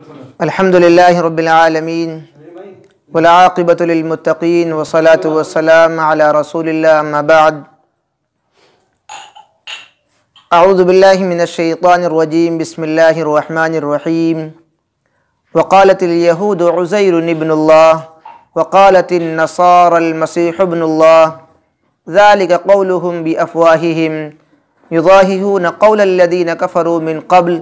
अल्हम्दुलिल्लाहि रब्बिल आलमीन वल आक़िबतु लिल मुत्तक़ीन वस्सलातु वस्सलामु अला रसूलिल्लाह अम्मा बअद। अऊज़ु बिल्लाहि मिनश शैतानिर रजीम बिस्मिल्लाहिर रहमानिर रहीम। वक़ालतिल यहूदु उज़ैरुन इब्नुल्लाह वक़ालतिन नसारल मसीहु इब्नुल्लाह ज़ालिका क़ौलुहुम बिअफ़वाहिहिम युज़ाहिरून क़ौलल लज़ीना कफ़रू मिन क़ब्ल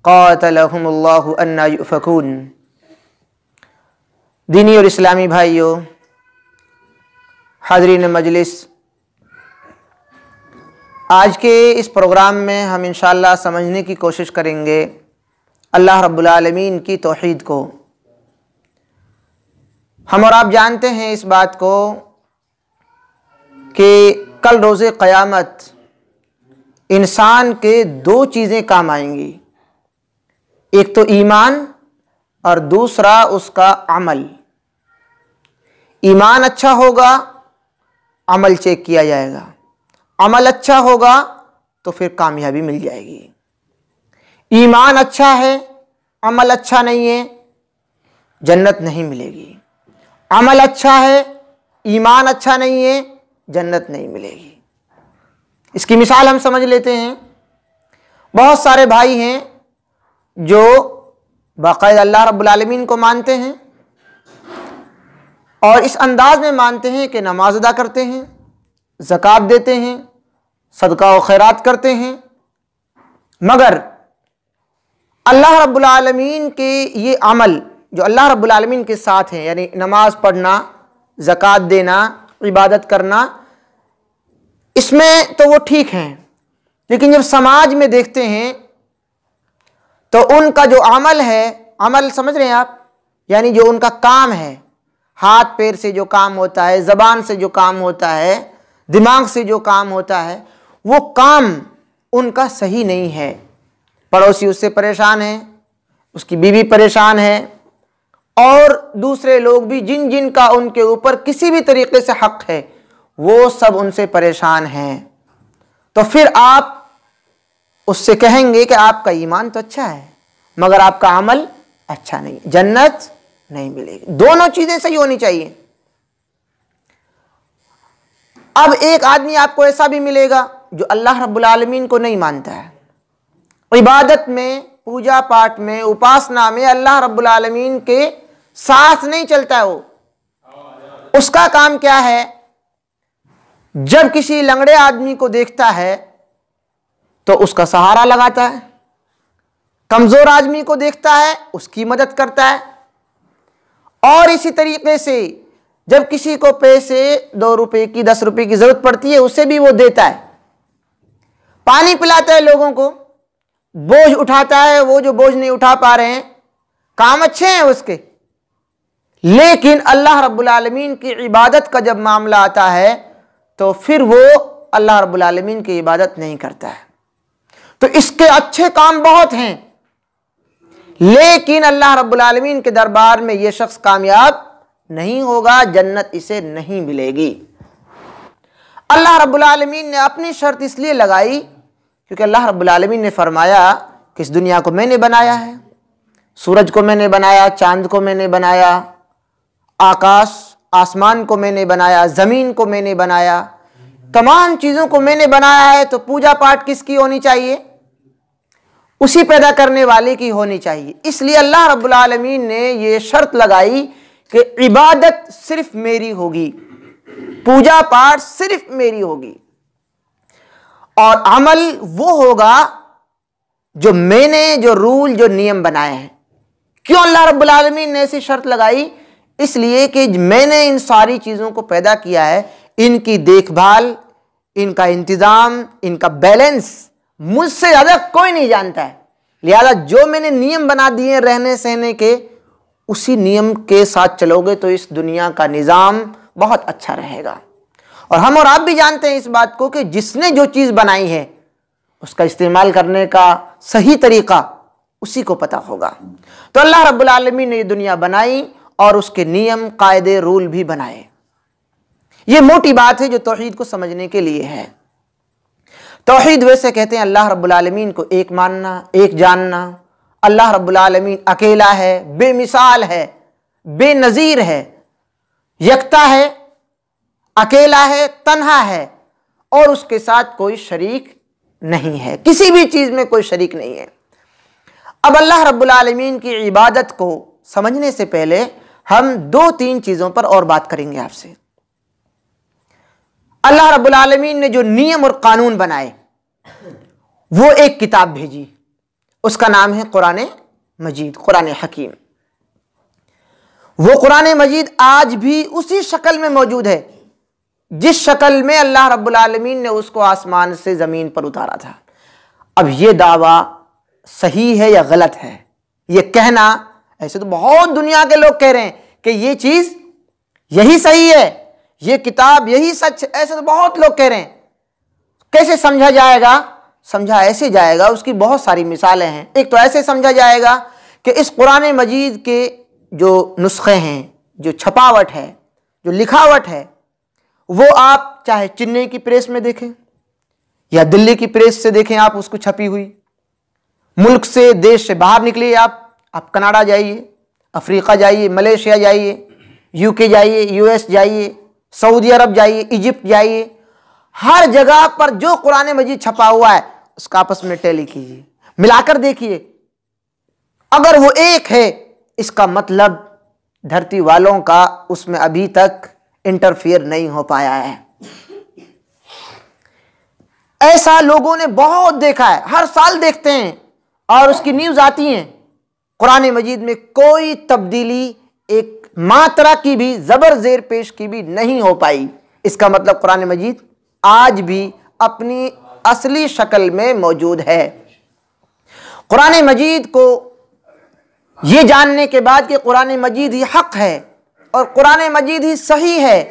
क़ातलहुमुल्लाहु अन्ना युफ़कून। दीनी और इस्लामी भाइयों, हाज़रीन मजलिस, आज के इस प्रोग्राम में हम इंशाअल्लाह समझने की कोशिश करेंगे अल्लाह रब्बुल आलमीन की तौहीद को। हम और आप जानते हैं इस बात को कि कल रोज़े क़यामत इंसान के दो चीज़ें काम आएंगी, एक तो ईमान और दूसरा उसका अमल। ईमान अच्छा होगा, अमल चेक किया जाएगा, अमल अच्छा होगा तो फिर कामयाबी मिल जाएगी। ईमान अच्छा है, अमल अच्छा नहीं है, जन्नत नहीं मिलेगी। अमल अच्छा है, ईमान अच्छा नहीं है, जन्नत नहीं मिलेगी। इसकी मिसाल हम समझ लेते हैं। बहुत सारे भाई हैं जो बाकायदा अल्लाह रब्बुल आलमीन को मानते हैं और इस अंदाज में मानते हैं कि नमाज अदा करते हैं, ज़कात देते हैं, सदका व खैरात करते हैं, मगर अल्लाह रब्बुल आलमीन के ये अमल जो अल्लाह रब्बुल आलमीन के साथ हैं, यानी नमाज पढ़ना, ज़कात देना, इबादत करना, इसमें तो वो ठीक हैं, लेकिन जब समाज में देखते हैं तो उनका जो अमल है, अमल समझ रहे हैं आप, यानी जो उनका काम है, हाथ पैर से जो काम होता है, ज़बान से जो काम होता है, दिमाग से जो काम होता है, वो काम उनका सही नहीं है। पड़ोसी उससे परेशान है, उसकी बीवी परेशान है और दूसरे लोग भी जिन जिन का उनके ऊपर किसी भी तरीके से हक़ है वो सब उनसे परेशान हैं। तो फिर आप उससे कहेंगे कि आपका ईमान तो अच्छा है मगर आपका अमल अच्छा नहीं, जन्नत नहीं मिलेगी। दोनों चीज़ें सही होनी चाहिए। अब एक आदमी आपको ऐसा भी मिलेगा जो अल्लाह रब्बुल आलमीन को नहीं मानता है, इबादत में, पूजा पाठ में, उपासना में अल्लाह रब्बुल आलमीन के साथ नहीं चलता है। वो उसका काम क्या है, जब किसी लंगड़े आदमी को देखता है तो उसका सहारा लगाता है, कमज़ोर आदमी को देखता है उसकी मदद करता है, और इसी तरीके से जब किसी को पैसे 2 रुपए की 10 रुपए की ज़रूरत पड़ती है उसे भी वो देता है, पानी पिलाता है लोगों को, बोझ उठाता है, वो जो बोझ नहीं उठा पा रहे हैं, काम अच्छे हैं उसके। लेकिन अल्लाह रब्बुल आलमीन की इबादत का जब मामला आता है तो फिर वो अल्लाह रब्बुल आलमीन की इबादत नहीं करता है। तो इसके अच्छे काम बहुत हैं, लेकिन अल्लाह रब्बुल आलमीन के दरबार में ये शख्स कामयाब नहीं होगा, जन्नत इसे नहीं मिलेगी। अल्लाह रब्बुल आलमीन ने अपनी शर्त इसलिए लगाई क्योंकि अल्लाह रब्बुल आलमीन ने फरमाया कि इस दुनिया को मैंने बनाया है, सूरज को मैंने बनाया, चांद को मैंने बनाया, आकाश आसमान को मैंने बनाया, ज़मीन को मैंने बनाया, तमाम चीज़ों को मैंने बनाया है। तो पूजा पाठ किसकी होनी चाहिए? उसी पैदा करने वाले की होनी चाहिए। इसलिए अल्लाह रब्बुल आलमीन ने ये शर्त लगाई कि इबादत सिर्फ मेरी होगी, पूजा पाठ सिर्फ मेरी होगी, और अमल वो होगा जो मैंने जो रूल जो नियम बनाए हैं। क्यों अल्लाह रब्बुल आलमीन ने ऐसी शर्त लगाई? इसलिए कि मैंने इन सारी चीज़ों को पैदा किया है, इनकी देखभाल, इनका इंतज़ाम, इनका बैलेंस मुझसे ज़्यादा कोई नहीं जानता है। लिहाजा जो मैंने नियम बना दिए रहने सहने के, उसी नियम के साथ चलोगे तो इस दुनिया का निज़ाम बहुत अच्छा रहेगा। और हम और आप भी जानते हैं इस बात को कि जिसने जो चीज़ बनाई है उसका इस्तेमाल करने का सही तरीका उसी को पता होगा। तो अल्लाह रब्बुल आलमीन ने ये दुनिया बनाई और उसके नियम, कायदे, रूल भी बनाए। ये मोटी बात है जो तौहीद को समझने के लिए है। तौहीद वैसे कहते हैं अल्लाह रब्बुल आलमीन को एक मानना, एक जानना, अल्लाह रब्बुल आलमीन अकेला है, बेमिसाल है, बेनज़ीर है, यकता है, अकेला है, तन्हा है और उसके साथ कोई शरीक नहीं है, किसी भी चीज़ में कोई शरीक नहीं है। अब अल्लाह रब्बुल आलमीन की इबादत को समझने से पहले हम 2-3 चीज़ों पर और बात करेंगे आपसे। अल्लाह रब्बुल आलमीन ने जो नियम और कानून बनाए, वो एक किताब भेजी, उसका नाम है कुरान मजीद, कुरान हकीम। वो कुरान मजीद आज भी उसी शक्ल में मौजूद है जिस शक्ल में अल्लाह रब्बुल आलमीन ने उसको आसमान से ज़मीन पर उतारा था। अब ये दावा सही है या गलत है, ये कहना, ऐसे तो बहुत दुनिया के लोग कह रहे हैं कि ये चीज़ यही सही है, ये किताब यही सच है, ऐसे तो बहुत लोग कह रहे हैं। कैसे समझा जाएगा? समझा ऐसे जाएगा, उसकी बहुत सारी मिसालें हैं। एक तो ऐसे समझा जाएगा कि इस कुरान मजीद के जो नुस्खे हैं, जो छपावट है, जो लिखावट है, वो आप चाहे चेन्नई की प्रेस में देखें या दिल्ली की प्रेस से देखें, आप उसको छपी हुई, मुल्क से, देश से बाहर निकलिए, आप कनाडा जाइए, अफ्रीका जाइए, मलेशिया जाइए, यूके जाइए, यूएस जाइए, सऊदी अरब जाइए, इजिप्ट जाइए, हर जगह पर जो कुरान मजीद छपा हुआ है उसका आपस में टैली कीजिए, मिलाकर देखिए। अगर वो एक है, इसका मतलब धरती वालों का उसमें अभी तक इंटरफियर नहीं हो पाया है। ऐसा लोगों ने बहुत देखा है, हर साल देखते हैं और उसकी न्यूज़ आती हैं। कुरान मजीद में कोई तब्दीली एक मात्रा की भी, ज़बर ज़ेर पेश की भी नहीं हो पाई। इसका मतलब कुरान मजीद आज भी अपनी असली शक्ल में मौजूद है। कुरान मजीद को ये जानने के बाद कि कुरान मजीद ही हक है और कुरान मजीद ही सही है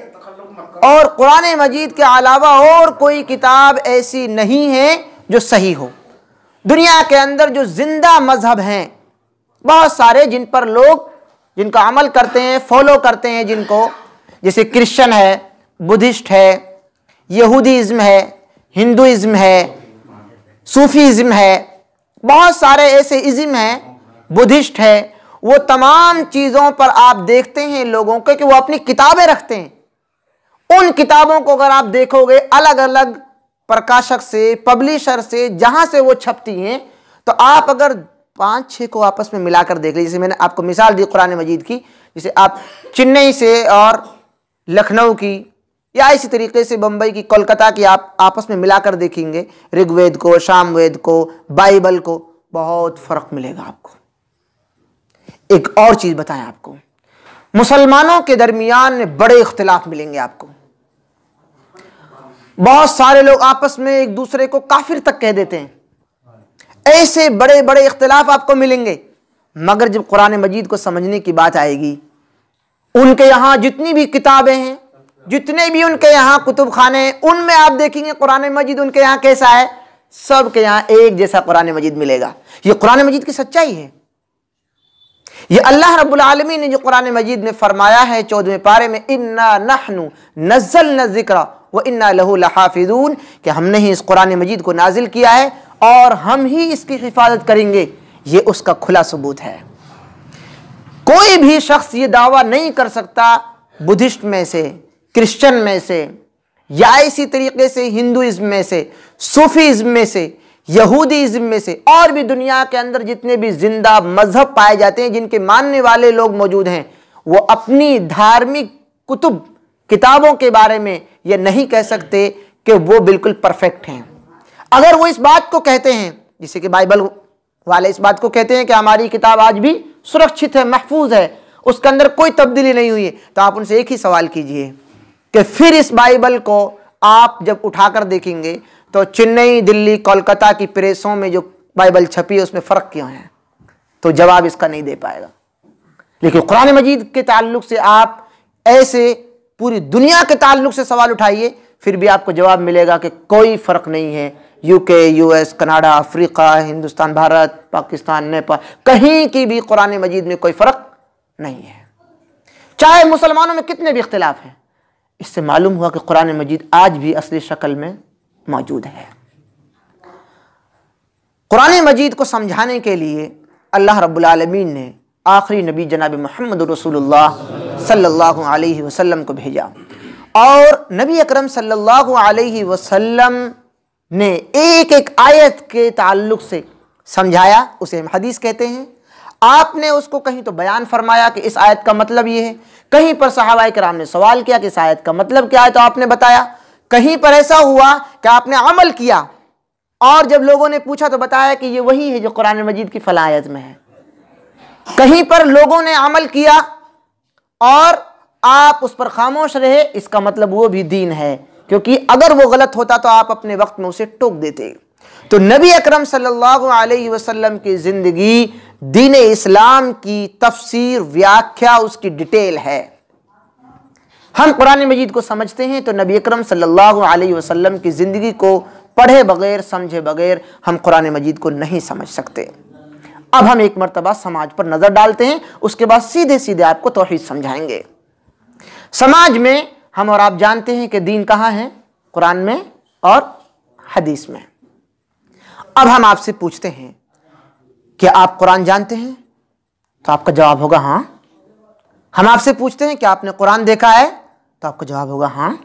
और कुरान मजीद के अलावा और कोई किताब ऐसी नहीं है जो सही हो। दुनिया के अंदर जो जिंदा मजहब हैं बहुत सारे, जिन पर लोग जिनका अमल करते हैं, फॉलो करते हैं, जिनको, जैसे क्रिश्चियन है, बुद्धिस्ट है, यहूदीज़्म है, हिंदुइज़्म है, सूफीज़्म है, बहुत सारे ऐसे इज़्म हैं, बुद्धिस्ट है। वो तमाम चीज़ों पर आप देखते हैं लोगों को कि वो अपनी किताबें रखते हैं। उन किताबों को अगर आप देखोगे अलग अलग प्रकाशक से, पब्लिशर से, जहां से वो छपती हैं, तो आप अगर 5-6 को आपस में मिलाकर देख लीजिए। जैसे मैंने आपको मिसाल दी कुरान मजीद की, जैसे आप चेन्नई से और लखनऊ की या इसी तरीके से बम्बई की, कोलकाता की आप आपस में मिलाकर देखेंगे, ऋग्वेद को, सामवेद को, बाइबल को, बहुत फ़र्क मिलेगा आपको। एक और चीज़ बताएं आपको, मुसलमानों के दरमियान में बड़े इख्तिलाफ मिलेंगे आपको। बहुत सारे लोग आपस में एक दूसरे को काफिर तक कह देते हैं। ऐसे बड़े बड़े इख्तिलाफ आपको मिलेंगे, मगर जब कुरान मजीद को समझने की बात आएगी, उनके यहाँ जितनी भी किताबें हैं, जितने भी उनके यहाँ कुतुब खाने हैं, उनमें आप देखेंगे कुरान मजीद उनके यहाँ कैसा है, सबके यहाँ एक जैसा कुरान मजीद मिलेगा। ये कुरान मजीद की सच्चाई है। ये अल्लाह रब्बुल आलमीन ने जो कुरान मजीद में फरमाया है 14वें पारे में, इन्ना नहनु नज़्ज़लना ज़िक्रा व इन्ना लहू लहाफ़िज़ून, कि हमने ही इस कुरान मजीद को नाजिल किया है और हम ही इसकी हिफाजत करेंगे। ये उसका खुला सबूत है। कोई भी शख्स ये दावा नहीं कर सकता, बुद्धिस्ट में से, क्रिश्चियन में से, या इसी तरीके से हिंदुइज्म में से, सूफीज्म में से, यहूदीज्म में से, और भी दुनिया के अंदर जितने भी जिंदा मजहब पाए जाते हैं, जिनके मानने वाले लोग मौजूद हैं, वो अपनी धार्मिक कुतुब, किताबों के बारे में ये नहीं कह सकते कि वो बिल्कुल परफेक्ट हैं। अगर वो इस बात को कहते हैं, जैसे कि बाइबल वाले इस बात को कहते हैं कि हमारी किताब आज भी सुरक्षित है, महफूज है, उसके अंदर कोई तब्दीली नहीं हुई है, तो आप उनसे एक ही सवाल कीजिए कि फिर इस बाइबल को आप जब उठाकर देखेंगे तो चेन्नई, दिल्ली, कोलकाता की प्रेसों में जो बाइबल छपी है उसमें फ़र्क क्यों है? तो जवाब इसका नहीं दे पाएगा। लेकिन कुरान मजीद के ताल्लुक से आप ऐसे पूरी दुनिया के ताल्लुक से सवाल उठाइए, फिर भी आपको जवाब मिलेगा कि कोई फ़र्क नहीं है। UK, US, Canada, Africa, Hindustan, Bharat, Pakistan, Nepal, कहीं की भी कुरान मजीद में कोई फ़र्क नहीं है, चाहे मुसलमानों में कितने भी इख्तिलाफ हैं। इससे मालूम हुआ कि कुरान मजीद आज भी असली शक्ल में मौजूद है। कुरान मजीद को समझाने के लिए अल्लाह रब्बुल आलमीन ने आखिरी नबी जनाब मोहम्मद रसूलुल्लाह सल्लल्लाहु अलैहि वसल्लम को भेजा और नबी अकरम सल्लल्लाहु अलैहि वसल्लम ने एक एक आयत के ताल्लुक से समझाया, उसे हम हदीस कहते हैं। आपने उसको कहीं तो बयान फरमाया कि इस आयत का मतलब ये है, कहीं पर सहाबाए किराम ने सवाल किया कि इस आयत का मतलब क्या है तो आपने बताया, कहीं पर ऐसा हुआ कि आपने अमल किया और जब लोगों ने पूछा तो बताया कि ये वही है जो कुरान मजीद की फला आयत में है। कहीं पर लोगों ने अमल किया और आप उस पर खामोश रहे, इसका मतलब वो भी दीन है, क्योंकि अगर वो गलत होता तो आप अपने वक्त में उसे टोक देते। तो नबी अकरम सल्लल्लाहु अलैहि वसल्लम की जिंदगी दीन इस्लाम की तफसीर, व्याख्या, उसकी डिटेल है। हम कुरान मजीद को समझते हैं तो नबी अकरम सल्लल्लाहु अलैहि वसल्लम की जिंदगी को पढ़े बगैर, समझे बगैर हम कुरान मजीद को नहीं समझ सकते। अब हम एक मरतबा समाज पर नजर डालते हैं, उसके बाद सीधे सीधे आपको तौहीद समझाएंगे। समाज में हम और आप जानते हैं कि दीन कहाँ है, कुरान में और हदीस में। अब हम आपसे पूछते हैं कि आप कुरान जानते हैं, तो आपका जवाब होगा हाँ। हम आपसे पूछते हैं कि आपने कुरान देखा है, तो आपका जवाब होगा हाँ।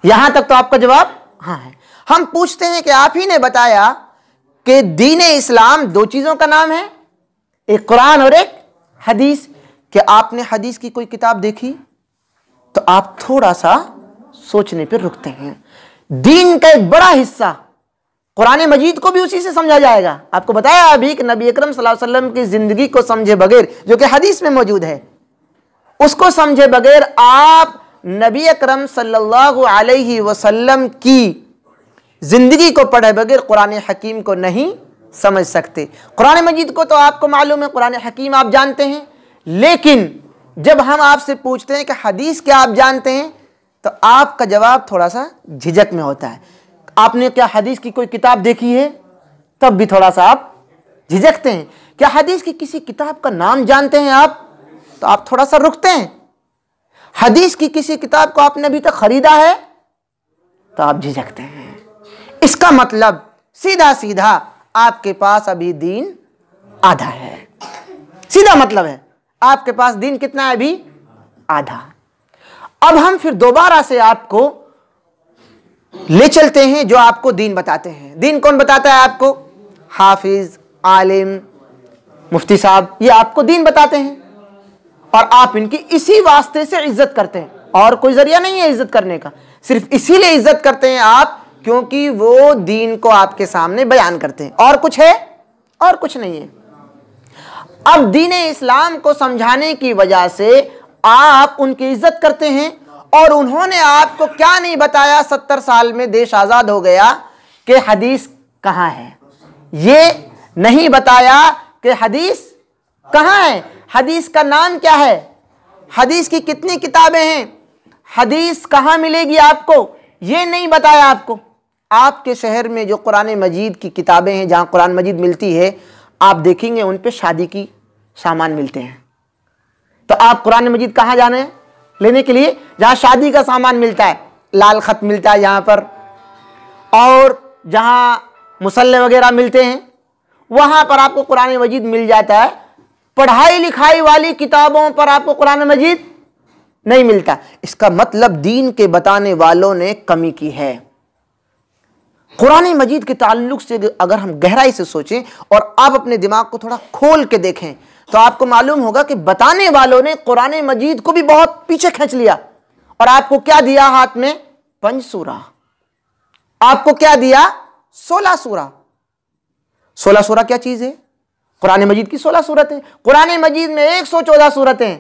यहां तक तो आपका जवाब हाँ है। हम पूछते हैं कि आप ही ने बताया कि दीन इस्लाम दो चीजों का नाम है, एक कुरान और एक हदीस। कि आपने हदीस की कोई किताब देखी, तो आप थोड़ा सा सोचने पर रुकते हैं। दीन का एक बड़ा हिस्सा कुरान मजीद को भी उसी से समझा जाएगा। आपको बताया अभी कि नबी अकरम सल्लल्लाहु अलैहि वसल्लम की जिंदगी को समझे बगैर, जो कि हदीस में मौजूद है, उसको समझे बगैर आप नबी अकरम सल्लल्लाहु अलैहि वसल्लम की जिंदगी को पढ़े बगैर कुरान हकीम को नहीं समझ सकते। कुरान मजीद को तो आपको मालूम है, कुरान हकीम आप जानते हैं, लेकिन जब हम आपसे पूछते हैं कि हदीस क्या आप जानते हैं, तो आपका जवाब थोड़ा सा झिझक में होता है। आपने क्या हदीस की कोई किताब देखी है, तब भी थोड़ा सा आप झिझकते हैं। क्या हदीस की किसी किताब का नाम जानते हैं आप, तो आप थोड़ा सा रुकते हैं। हदीस की किसी किताब को आपने अभी तक खरीदा है, तो आप झिझकते हैं। इसका मतलब सीधा सीधा आपके पास अभी दीन आधा है। सीधा मतलब है आपके पास दीन कितना है, अभी आधा। अब हम फिर दोबारा से आपको ले चलते हैं जो आपको दीन बताते हैं। दीन कौन बताता है आपको? हाफिज, आलिम, मुफ्ती साहब, ये आपको दीन बताते हैं और आप इनकी इसी वास्ते से इज्जत करते हैं। और कोई जरिया नहीं है इज्जत करने का, सिर्फ इसीलिए इज्जत करते हैं आप क्योंकि वो दीन को आपके सामने बयान करते हैं। और कुछ है? और कुछ नहीं है। अब दीन इस्लाम को समझाने की वजह से आप उनकी इज्जत करते हैं। और उन्होंने आपको क्या नहीं बताया, 70 साल में देश आजाद हो गया, कि हदीस कहाँ है। ये नहीं बताया कि हदीस कहाँ है, हदीस का नाम क्या है, हदीस की कितनी किताबें हैं, हदीस कहाँ मिलेगी आपको, ये नहीं बताया आपको। आपके शहर में जो कुरान मजीद की किताबें हैं, जहाँ कुरान मजीद मिलती है, आप देखेंगे उन पे शादी की सामान मिलते हैं। तो आप कुरान मजीद कहाँ जाने हैं लेने के लिए? जहाँ शादी का सामान मिलता है, लाल खत मिलता है यहाँ पर, और जहाँ मुसल्ले वगैरह मिलते हैं, वहाँ पर आपको कुरान मजीद मिल जाता है। पढ़ाई लिखाई वाली किताबों पर आपको कुरान मजीद नहीं मिलता। इसका मतलब दीन के बताने वालों ने कमी की है। कुरान मजीद के ताल्लुक से अगर हम गहराई से सोचें और आप अपने दिमाग को थोड़ा खोल के देखें, तो आपको मालूम होगा कि बताने वालों ने कुरान मजीद को भी बहुत पीछे खींच लिया। और आपको क्या दिया हाथ में? 5 सूरा। आपको क्या दिया? 16 सूरा। 16 सूरा क्या चीज है? कुरान मजीद की 16 सूरतें। कुरान मजीद में 114 सूरतें।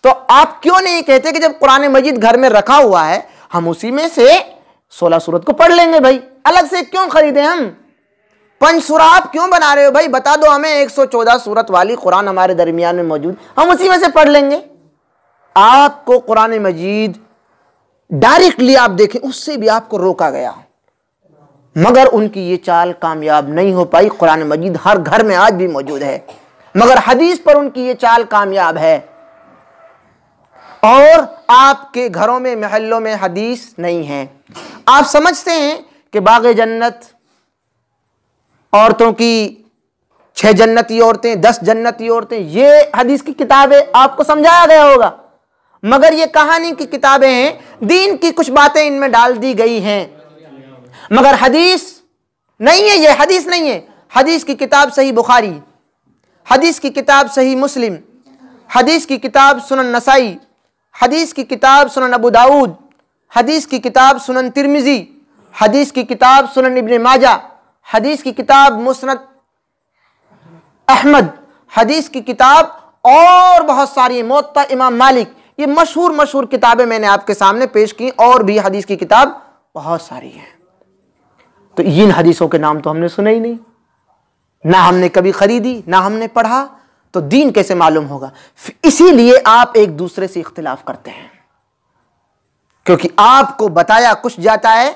तो आप क्यों नहीं कहते कि जब कुरान मजीद घर में रखा हुआ है, हम उसी में से 16 सूरत को पढ़ लेंगे भाई, अलग से क्यों खरीदे हम? 5 सूरा आप क्यों बना रहे हो भाई? बता दो हमें, 114 सूरत वाली कुरान हमारे दरमियान में मौजूद, हम उसी में से पढ़ लेंगे। आपको कुरान मजीद डायरेक्टली आप देखें, उससे भी आपको रोका गया, मगर उनकी ये चाल कामयाब नहीं हो पाई। कुरान मजीद हर घर में आज भी मौजूद है, मगर हदीस पर उनकी ये चाल कामयाब है। और आपके घरों में, महल्लों में हदीस नहीं है। आप समझते हैं कि बाग़े जन्नत, औरतों की 6 जन्नती औरतें, 10 जन्नती औरतें, ये हदीस की किताबें आपको समझाया गया होगा। मगर ये कहानी की किताबें हैं, दीन की कुछ बातें इनमें डाल दी गई हैं, मगर हदीस नहीं है। ये हदीस नहीं है। हदीस की किताब सही बुखारी, हदीस की किताब सही मुस्लिम, हदीस की किताब सुनन नसाई, हदीस की किताब सुनन अबू दाऊद, हदीस की किताब सुनन तिरमिजी, हदीस की किताब सुनन इब्न माजा, हदीस की किताब मुस्नद अहमद, हदीस की किताब और बहुत सारी, मुअत्ता इमाम मालिक, ये मशहूर मशहूर किताबें मैंने आपके सामने पेश की। और भी हदीस की किताब बहुत सारी है। तो इन हदीसों के नाम तो हमने सुने ही नहीं, ना हमने कभी खरीदी, ना हमने पढ़ा, तो दीन कैसे मालूम होगा? इसीलिए आप एक दूसरे से इख्तिलाफ करते हैं, क्योंकि आपको बताया कुछ जाता है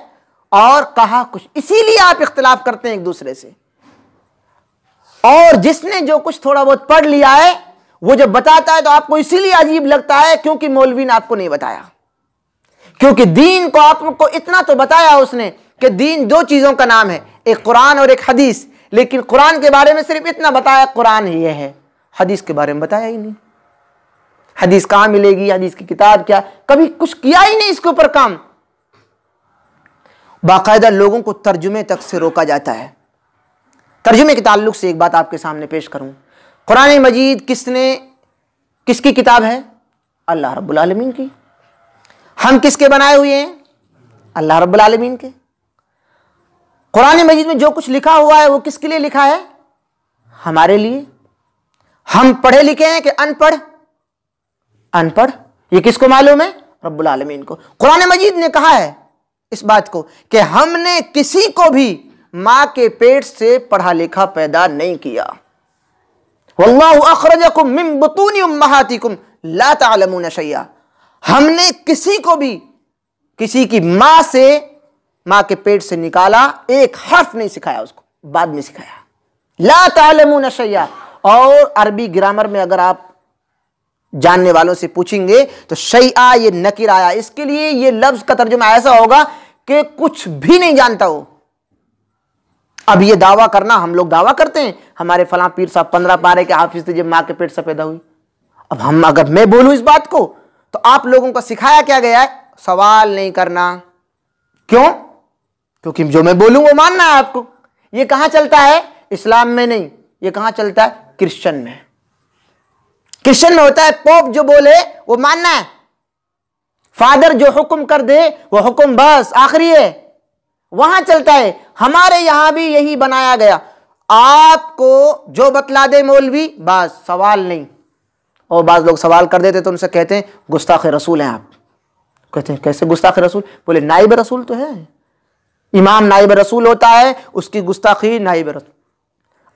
और कहा कुछ, इसीलिए आप इख्तिलाफ करते हैं एक दूसरे से। और जिसने जो कुछ थोड़ा बहुत पढ़ लिया है, वो जब बताता है तो आपको इसीलिए अजीब लगता है क्योंकि मौलवी ने आपको नहीं बताया, क्योंकि दीन को आपको इतना तो बताया उसने कि दीन 2 चीजों का नाम है, एक कुरान और एक हदीस। लेकिन कुरान के बारे में सिर्फ इतना बताया, कुरान ये है, हदीस के बारे में बताया ही नहीं। हदीस कहां मिलेगी, हदीस की किताब क्या, कभी कुछ किया ही नहीं इसके ऊपर काम। बाकायदा लोगों को तर्जुमे तक से रोका जाता है। तर्जुमे के ताल्लुक से एक बात आपके सामने पेश करूं। कुरान मजीद किसकी किताब है? अल्लाह रब्बुल आलमीन की। हम किसके बनाए हुए हैं? अल्लाह रब्बुल आलमीन के। कुरान मजीद में जो कुछ लिखा हुआ है वो किसके लिए लिखा है? हमारे लिए। हम पढ़े लिखे हैं कि अनपढ़? अनपढ़। ये किसको मालूम है? रब्बुल आलमीन को। कुरान मजीद ने कहा है इस बात को कि हमने किसी को भी मां के पेट से पढ़ा लिखा पैदा नहीं किया। वल्लाहु अखरजकुम मिन बुतूनि उम्महातिकुम ला तअलमून शैया। हमने किसी को भी किसी की मां से, मां के पेट से निकाला, एक हर्फ नहीं सिखाया उसको, बाद में सिखाया। ला तअलमून शैया। और अरबी ग्रामर में अगर आप जानने वालों से पूछेंगे तो शैया ये नकीर आया, इसके लिए ये लफ्ज का तर्जुमा ऐसा होगा कि कुछ भी नहीं जानता हो। अब ये दावा करना, हम लोग दावा करते हैं हमारे फलां पीर साहब 15 पारे के हाफिज थे जब मां के पेट से पैदा हुई। अब हम अगर मैं बोलूं इस बात को तो आप लोगों को सिखाया क्या गया है? सवाल नहीं करना। क्यों? क्योंकि जो मैं बोलूं वो मानना है आपको। ये कहां चलता है? इस्लाम में नहीं, ये कहां चलता है? क्रिश्चियन में। क्रिश्चियन में होता है पोप जो बोले वो मानना है, फादर जो हुक्म कर दे वो हुक्म बस आखिरी है, वहां चलता है। हमारे यहां भी यही बनाया गया, आपको जो बतला दे मौलवी बस, सवाल नहीं। और बाज लोग सवाल कर देते तो उनसे कहते हैं गुस्ताख रसूल हैं आप। कहते हैं कैसे गुस्ताख रसूल? बोले नाइब रसूल तो है, इमाम नाइब रसूल होता है, उसकी गुस्ताखी नाइब रसूल।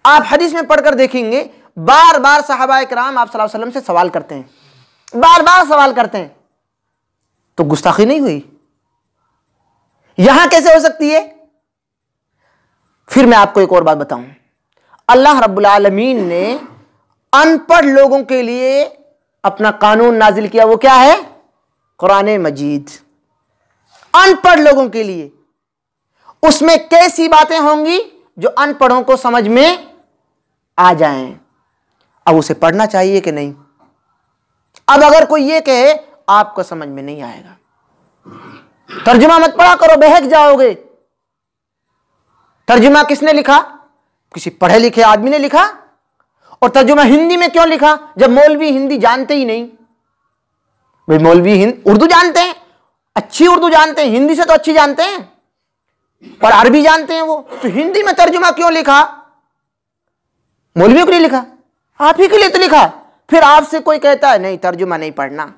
आप हदीस में पढ़कर देखेंगे बार बार सहाबा किराम आप सल्लल्लाहु अलैहि वसल्लम से सवाल करते हैं, बार बार सवाल करते हैं, तो गुस्ताखी नहीं हुई? यहां कैसे हो सकती है? फिर मैं आपको एक और बात बताऊं। अल्लाह रब्बुल आलमीन ने अनपढ़ लोगों के लिए अपना कानून नाजिल किया, वो क्या है? कुरान मजीद। अनपढ़ लोगों के लिए उसमें कैसी बातें होंगी जो अनपढ़ों को समझ में आ जाएं। अब उसे पढ़ना चाहिए कि नहीं? अब अगर कोई ये कहे आपको समझ में नहीं आएगा, तर्जुमा मत पढ़ा करो, बहक जाओगे। तर्जुमा किसने लिखा? किसी पढ़े लिखे आदमी ने लिखा। और तर्जुमा हिंदी में क्यों लिखा जब मौलवी हिंदी जानते ही नहीं? भाई मौलवी उर्दू जानते हैं, अच्छी उर्दू जानते हैं, हिंदी से तो अच्छी जानते हैं, और अरबी जानते हैं वो, तो हिंदी में तर्जुमा क्यों लिखा? मौलवियों के लिए लिखा, आप ही के लिए तो लिखा। फिर आपसे कोई कहता है नहीं तर्जुमा नहीं पढ़ना,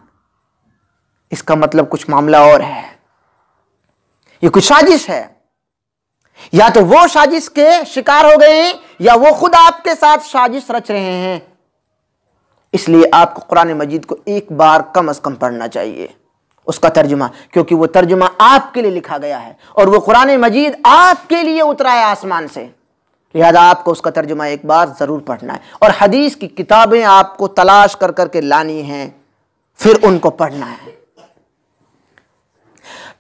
इसका मतलब कुछ मामला और है, ये कुछ साजिश है। या तो वो साजिश के शिकार हो गए हैं या वो खुद आपके साथ साजिश रच रहे हैं। इसलिए आपको कुरान मजीद को एक बार कम से कम पढ़ना चाहिए, उसका तर्जुमा, क्योंकि वो तर्जुमा आपके लिए लिखा गया है और वो कुरान मजीद आपके लिए उतरा है आसमान से, लिहाजा आपको उसका तर्जुमा एक बार जरूर पढ़ना है। और हदीस की किताबें आपको तलाश कर करके लानी हैं, फिर उनको पढ़ना है।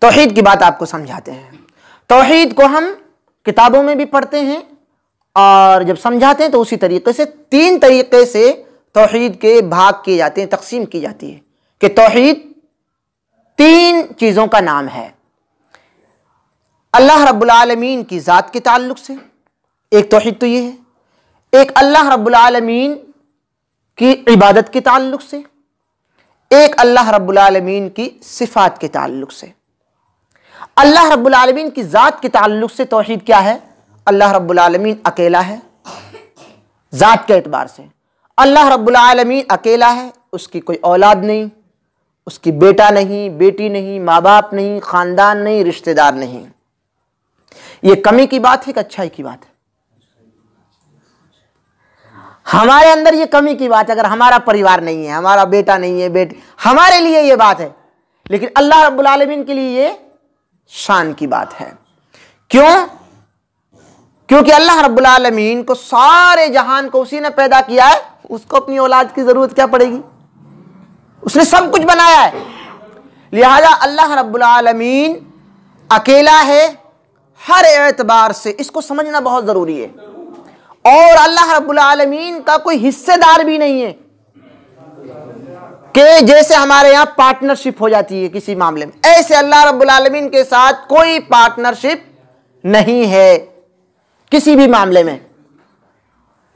तौहीद की बात आपको समझाते हैं। तौहीद को हम किताबों में भी पढ़ते हैं और जब समझाते हैं तो उसी तरीके से 3 तरीके से तौहीद के भाग किए जाते हैं, तकसीम की जाती है कि तौहीद 3 चीज़ों का नाम है। अल्लाह रब्बुल आलमीन की ज़ात के ताल्लुक से एक तौहीद तो ये है, एक अल्लाह रब्बुल आलमीन की इबादत के ताल्लुक से, एक अल्लाह रब्बुल आलमीन की सिफ़ात के ताल्लुक से। अल्लाह रब्बुल आलमीन की ज़ात के ताल्लुक से तौहीद क्या है? अल्लाह रब्बुल आलमीन अकेला है ज़ात के एतबार से। अल्लाह रब्बुल आलमीन अकेला है, उसकी कोई औलाद नहीं, उसकी बेटा नहीं, बेटी नहीं, माँ बाप नहीं, ख़ानदान नहीं, रिश्तेदार नहीं। ये कमी की बात है कि अच्छाई की बात है? हमारे अंदर ये कमी की बात है। अगर हमारा परिवार नहीं है, हमारा बेटा नहीं है, बेटी, हमारे लिए ये बात है, लेकिन अल्लाह रब्बुल आलमीन के लिए ये शान की बात है। क्यों? क्योंकि अल्लाह रब्बुल आलमीन को, सारे जहान को उसी ने पैदा किया है, उसको अपनी औलाद की जरूरत क्या पड़ेगी? उसने सब कुछ बनाया है। लिहाजा अल्लाह रब्बुल आलमीन अकेला है हर एतबार से, इसको समझना बहुत जरूरी है। और अल्लाह रब्बुल आलमीन का कोई हिस्सेदार भी नहीं है कि जैसे हमारे यहां पार्टनरशिप हो जाती है किसी मामले में, ऐसे अल्लाह रब्बुल आलमीन के साथ कोई पार्टनरशिप नहीं है किसी भी मामले में।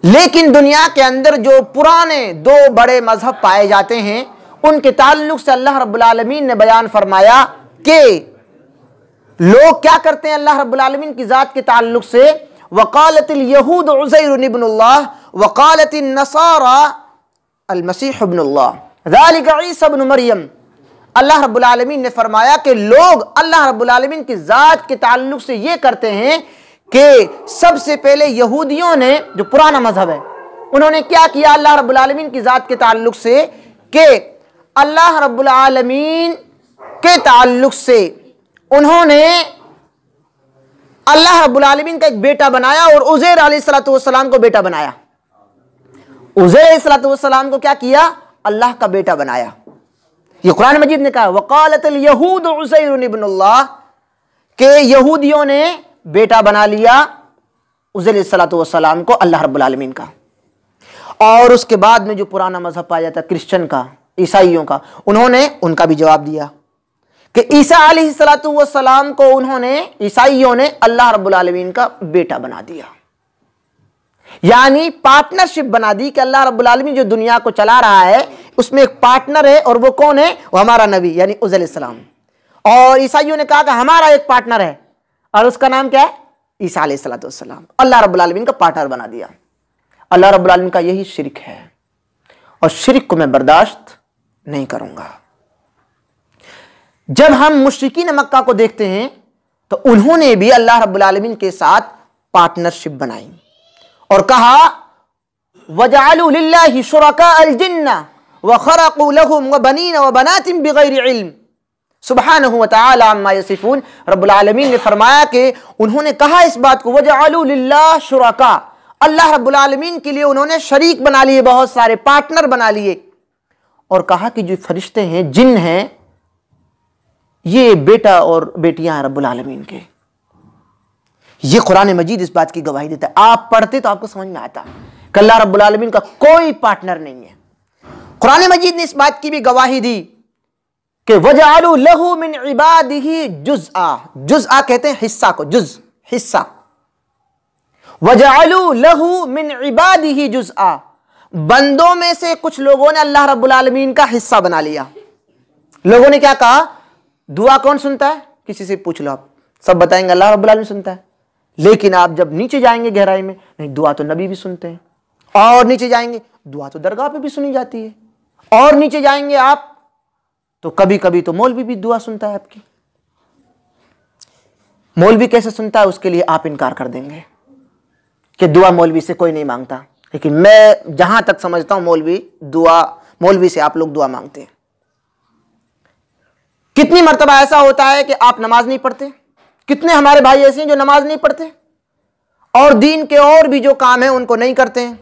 लेकिन दुनिया के अंदर जो पुराने 2 बड़े मजहब पाए जाते हैं, उनके ताल्लुक से अल्लाह रब्बुल आलमीन ने बयान फरमाया कि लोग क्या करते हैं अल्लाह रब्बुल आलमीन की ज़ात के ताल्लुक से। वक़ालतिल यहूद उज़ैर इब्नुल्लाह वक़ालतिन नसारा अल मसीह इब्नुल्लाह ज़ालिका ईसा इब्नु मरियम। अल्लाह रब्बुल आलमीन ने फरमाया कि लोग अल्लाह रब्बुल आलमीन की ज़ात के ताल्लुक से ये करते हैं कि सबसे पहले यहूदियों ने, जो पुराना मजहब है, उन्होंने क्या किया अल्लाह रब्बुल आलमीन की ज़ात के ताल्लुक से कि अल्लाह रब्बुल आलमीन के ताल्लुक से उन्होंने अल्लाह रब्बुल आलमीन का एक बेटा बनाया और उज़ैर अलैहिस्सलातु वस्सलाम को बेटा बनाया। उज़ैर अलैहिस्सलातु वस्सलाम को क्या किया? अल्लाह का बेटा बनाया। ये कुरान मजीद ने कहा वक़ालतिल यहूद उज़ैर इब्नुल्लाह, के यहूदियों ने बेटा बना लिया उज़ैर अलैहिस्सलातु वस्सलाम को अल्लाह रब्बुल आलमीन का। और उसके बाद में जो पुराना मजहब पाया जाता है क्रिश्चियन का, ईसाइयों का, उन्होंने उनका भी जवाब दिया कि ईसा अलैहिस्सलातु वस्सलाम को उन्होंने, ईसाइयों ने, अल्लाह रब्बुल आलमीन का बेटा बना दिया। यानी पार्टनरशिप बना दी कि अल्लाह रब्बुल आलमीन जो दुनिया को चला रहा है उसमें एक पार्टनर है, और वो कौन है? वो हमारा नबी यानी उज़ैर अलैहिस्सलाम। और ईसाइयों ने कहा कि हमारा एक पार्टनर है और उसका नाम क्या है? ईसा अलैहिस्सलातु वस्सलाम। अल्लाह रब्बुल आलमीन का पार्टनर बना दिया। अल्लाह रब्बुल आलमीन का यही शिरक है, और शिरक को मैं बर्दाश्त नहीं करूंगा। जब हम मुश्रिकीन मक्का को देखते हैं तो उन्होंने भी अल्लाह रब्बुल आलमीन के साथ पार्टनरशिप बनाई और कहा वजअलू लिल्लाहि शुरका अल जिन्ना व खरक़ू लहुम व बनीन व बनातिन बिगैरि इल्म सुब्हानहु व तआला अम्मा यसिफून। रब्बुल आलमीन ने फरमाया कि उन्होंने कहा इस बात को, वजअलू लिल्लाहि शुरका, अल्लाह रब्बुल आलमीन के लिए उन्होंने शरीक बना लिए, बहुत सारे पार्टनर बना लिए, और कहा कि जो फरिश्ते हैं, जिन हैं, ये बेटा और बेटियां हैं रब्बुल आलमीन के। ये कुरान मजीद इस बात की गवाही देता है। आप पढ़ते तो आपको समझ में आता कि अल्लाह रब्बुल आलमीन का कोई पार्टनर नहीं है। कुरान मजीद ने इस बात की भी गवाही दी कि वजअलू लहू मिन इबादिही जुज़आ, जुज़आ कहते हैं हिस्सा को, जुज़ हिस्सा। वजअलू लहू मिन इबादिही जुज़आ, बंदों में से कुछ लोगों ने अल्लाह रब्बुल आलमीन का हिस्सा बना लिया। लोगों ने क्या कहा? दुआ कौन सुनता है? किसी से पूछ लो, आप सब बताएंगे अल्लाह रब्बुल आलमीन सुनता है। लेकिन आप जब नीचे जाएंगे गहराई में, नहीं, दुआ तो नबी भी सुनते हैं। और नीचे जाएंगे, दुआ तो दरगाह पे भी सुनी जाती है। और नीचे जाएंगे आप तो कभी कभी तो मौलवी भी दुआ सुनता है आपकी। मौलवी कैसे सुनता है उसके लिए आप इनकार कर देंगे कि दुआ मौलवी से कोई नहीं मांगता। लेकिन मैं जहां तक समझता हूं मौलवी से आप लोग दुआ मांगते हैं। कितनी मर्तबा ऐसा होता है कि आप नमाज नहीं पढ़ते, कितने हमारे भाई ऐसे हैं जो नमाज नहीं पढ़ते और दीन के और भी जो काम है उनको नहीं करते हैं,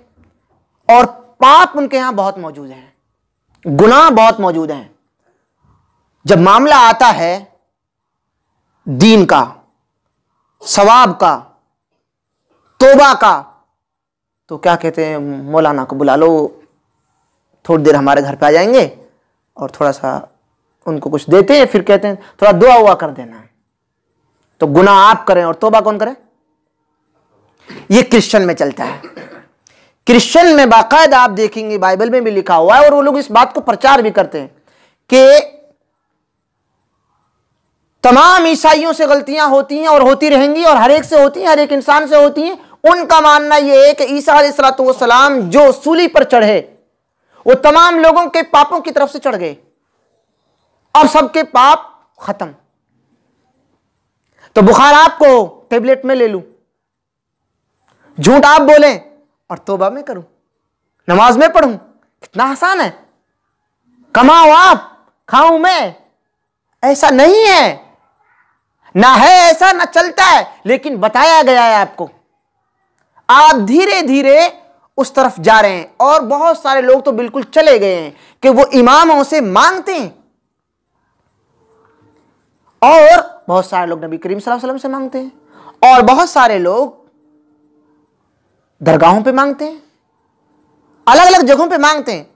और पाप उनके यहां बहुत मौजूद हैं, गुनाह बहुत मौजूद हैं। जब मामला आता है दीन का, सवाब का, तौबा का, तो क्या कहते हैं, मौलाना को बुला लो, थोड़ी देर हमारे घर पे आ जाएंगे और थोड़ा सा उनको कुछ देते हैं, फिर कहते हैं थोड़ा दुआ हुआ कर देना। तो गुनाह आप करें और तौबा कौन करे? ये क्रिश्चियन में चलता है। क्रिश्चियन में बाकायदा आप देखेंगे बाइबल में भी लिखा हुआ है, और वो लोग इस बात को प्रचार भी करते हैं कि तमाम ईसाइयों से गलतियां होती हैं और होती रहेंगी, और हर एक से होती हैं, हर एक इंसान से होती हैं। उनका मानना यह है कि ईसा अलैहिस्सलाम जो सूली पर चढ़े वो तमाम लोगों के पापों की तरफ से चढ़ गए, अब सबके पाप खत्म। तो बुखार आपको टेबलेट में ले लूं, झूठ आप बोलें और तौबा में करूं, नमाज में पढ़ूं, कितना आसान है। कमाओ आप, खाऊं मैं, ऐसा नहीं है, ना है ऐसा, ना चलता है, लेकिन बताया गया है आपको। आप धीरे धीरे उस तरफ जा रहे हैं, और बहुत सारे लोग तो बिल्कुल चले गए हैं कि वो इमामों से मांगते हैं, और बहुत सारे लोग नबी करीम सल्लल्लाहु अलैहि वसल्लम से मांगते हैं, और बहुत सारे लोग दरगाहों पे मांगते हैं, अलग अलग जगहों पे मांगते हैं।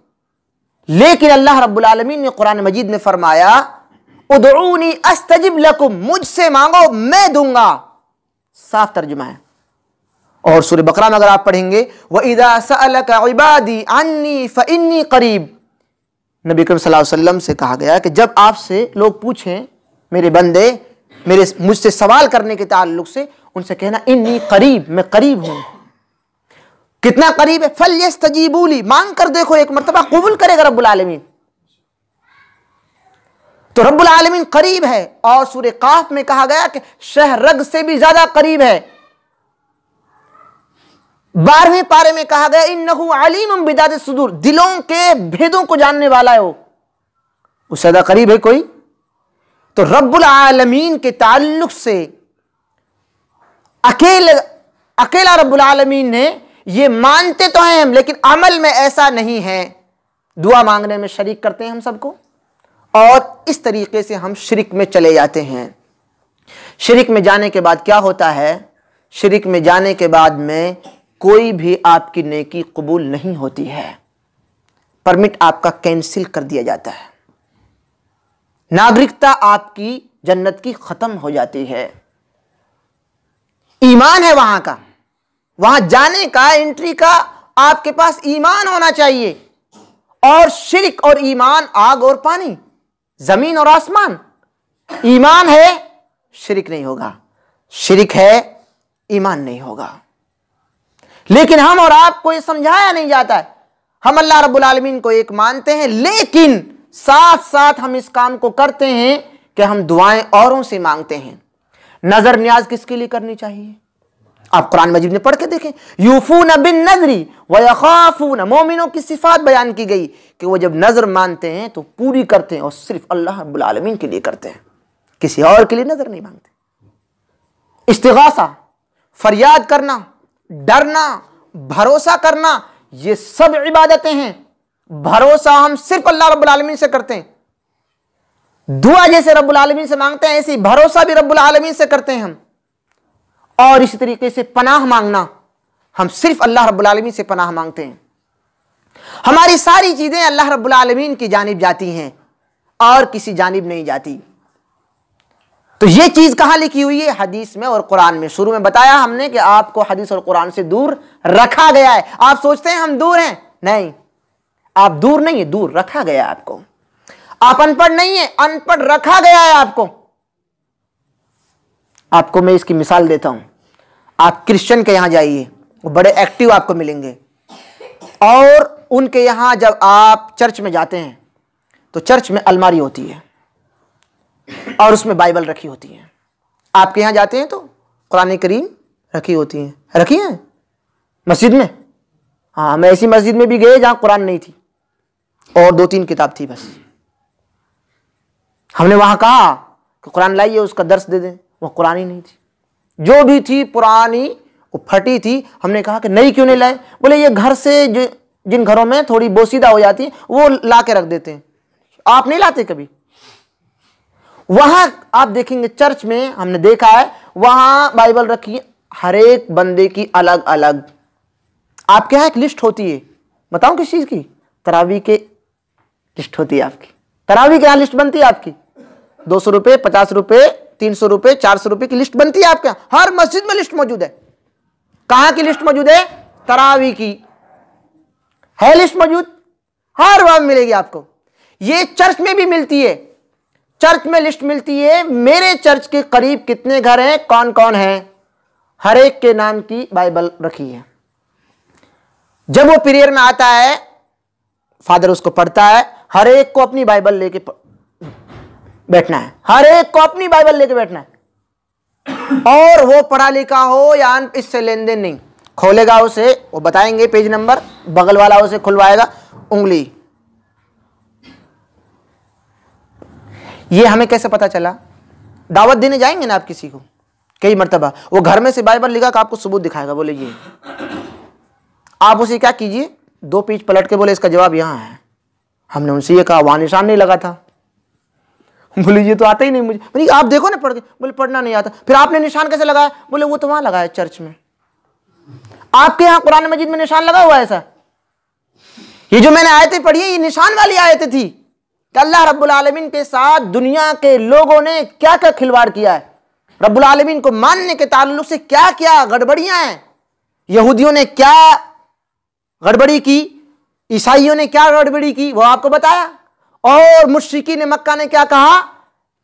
लेकिन अल्लाह रब्बुल आलमीन ने कुरान मजीद में फरमाया, उदऊनी अस्तजिब लकुम, मुझसे मांगो मैं दूंगा। साफ तर्जुमा है। और सूरह बकरा में अगर आप पढ़ेंगे, व इज़ा सअलका इबादी अन्नी फइन्नी करीब, नबी करीम सल्लल्लाहु अलैहि वसल्लम से कहा गया कि जब आपसे लोग पूछें, मेरे बंदे मुझसे सवाल करने के ताल्लुक से, उनसे कहना इन्नी करीब, मैं करीब हूं। कितना करीब है? फल्यस्तजीबूली, मांग कर देखो, एक मर्तबा कबूल करेगा रब्बुल आलमीन। तो रब्बुल आलमीन करीब है। और सूरह काफ में कहा गया कि शहरग से भी ज्यादा करीब है। 12वें पारे में कहा गया, इन्नहु अलीमुम बिदातिस सुदूर, दिलों के भेदों को जानने वाला है वो। उससे ज्यादा करीब है कोई? तो रब्बुल आलमीन के ताल्लुक से अकेला रब्बुल आलमीन ने, ये मानते तो हैं हम, लेकिन अमल में ऐसा नहीं है। दुआ मांगने में शरीक करते हैं हम सबको, और इस तरीके से हम शिरक में चले जाते हैं। शिरक में जाने के बाद क्या होता है? शिरक में जाने के बाद में कोई भी आपकी नेकी कबूल नहीं होती है, परमिट आपका कैंसिल कर दिया जाता है, नागरिकता आपकी जन्नत की खत्म हो जाती है। ईमान है वहां का, वहां जाने का, एंट्री का आपके पास ईमान होना चाहिए। और शिरक और ईमान आग और पानी, जमीन और आसमान। ईमान है, शिरक नहीं होगा, शिरक है, ईमान नहीं होगा। लेकिन हम और आपको ये समझाया नहीं जाता है। हम अल्लाह रब्बुल आलमीन को एक मानते हैं, लेकिन साथ साथ हम इस काम को करते हैं कि हम दुआएं औरों से मांगते हैं। नजर न्याज किसके लिए करनी चाहिए? आप कुरान मजीद में पढ़ के देखें, यूफून बिन नजरी व यखाफून, मोमिनों की सिफात बयान की गई कि वो जब नजर मानते हैं तो पूरी करते हैं, और सिर्फ अल्लाह रब्बुल आलमीन के लिए करते हैं, किसी और के लिए नजर नहीं मांगते। इस्तिगासा, फरियाद करना, डरना, भरोसा करना, ये सब इबादतें हैं। भरोसा हम सिर्फ अल्लाह रब्बुल आलमीन से करते हैं। दुआ जैसे रब्बुल आलमीन से मांगते हैं, ऐसे भरोसा भी रब्बुल आलमीन से करते हैं हम। और इसी तरीके से पनाह मांगना, हम सिर्फ अल्लाह रब्बुल आलमीन से पनाह मांगते हैं। हमारी सारी चीजें अल्लाह रब्बुल आलमीन की जानिब जाती हैं और किसी जानिब नहीं जाती। तो ये चीज कहां लिखी हुई है? हदीस में और कुरान में। शुरू में बताया हमने कि आपको हदीस और कुरान से दूर रखा गया है। आप सोचते हैं हम दूर हैं, नहीं, आप दूर नहीं है, दूर रखा गया है आपको। आप अनपढ़ नहीं है, अनपढ़ रखा गया है आपको। आपको मैं इसकी मिसाल देता हूं। आप क्रिश्चियन के यहां जाइए, वो बड़े एक्टिव आपको मिलेंगे, और उनके यहां जब आप चर्च में जाते हैं तो चर्च में अलमारी होती है और उसमें बाइबल रखी होती है। आपके यहां जाते हैं तो कुरान करीम रखी होती है, रखी है मस्जिद में। हाँ, मैं ऐसी मस्जिद में भी गए जहां कुरान नहीं थी और 2-3 किताब थी बस। हमने वहां कहा कि कुरान लाइए, उसका दर्स दे दें, वो कुरान ही नहीं थी। जो भी थी पुरानी, वो फटी थी। हमने कहा कि नई क्यों नहीं लाए? बोले ये घर से जिन घरों में थोड़ी बोसीदा हो जाती है वो ला के रख देते हैं, आप नहीं लाते कभी। वहां आप देखेंगे चर्च में, हमने देखा है वहां बाइबल रखी है, हर एक बंदे की अलग अलग। आपके यहाँ एक लिस्ट होती है, बताऊं किस चीज की? तरावी के लिस्ट होती है आपकी। तरावी के यहाँ लिस्ट बनती है आपकी, 200 रुपये, 50 रुपये, 300 रुपये, 400 रुपये की लिस्ट बनती है आपके यहाँ। हर मस्जिद में लिस्ट मौजूद है। कहां की लिस्ट मौजूद है? तरावी की है लिस्ट मौजूद, हर वहां मिलेगी आपको। ये चर्च में भी मिलती है, चर्च में लिस्ट मिलती है, मेरे चर्च के करीब कितने घर हैं, कौन कौन है, हर एक के नाम की बाइबल रखी है। जब वो पीरियड में आता है, फादर उसको पढ़ता है, हर एक को अपनी बाइबल लेके बैठना है, हर एक को अपनी बाइबल लेके बैठना है। और वो पढ़ा लिखा हो या इससे लेन देन नहीं, खोलेगा उसे, वो बताएंगे पेज नंबर, बगल वाला उसे खुलवाएगा उंगली। ये हमें कैसे पता चला? दावत देने जाएंगे ना आप किसी को कई मर्तबा, वो घर में से बाइबल लिखा कि आपको सबूत दिखाएगा, बोले ये, आप उसे क्या कीजिए, 2 पेज पलट के बोले इसका जवाब यहां है। हमने उनसे ये कहा, वहां निशान नहीं लगा था। बोले ये तो आता ही नहीं मुझे। बोले आप देखो ना पढ़ के। बोले पढ़ना नहीं आता। फिर आपने निशान कैसे लगाया? बोले वो तो वहां लगा है चर्च में। आपके यहाँ कुरान मजीद में निशान लगा हुआ है ऐसा? ये जो मैंने आयतें पढ़ी है, ये निशान वाली आयतें थी कि अल्लाह रब्बुल आलमीन के साथ दुनिया के लोगों ने क्या क्या खिलवाड़ किया है, रब्बुल आलमीन को मानने के ताल्लुक से क्या क्या गड़बड़ियां हैं, यहूदियों ने क्या गड़बड़ी की, ईसाइयों ने क्या गड़बड़ी की, वो आपको बताया। और मुश्रिकीन मक्का ने क्या कहा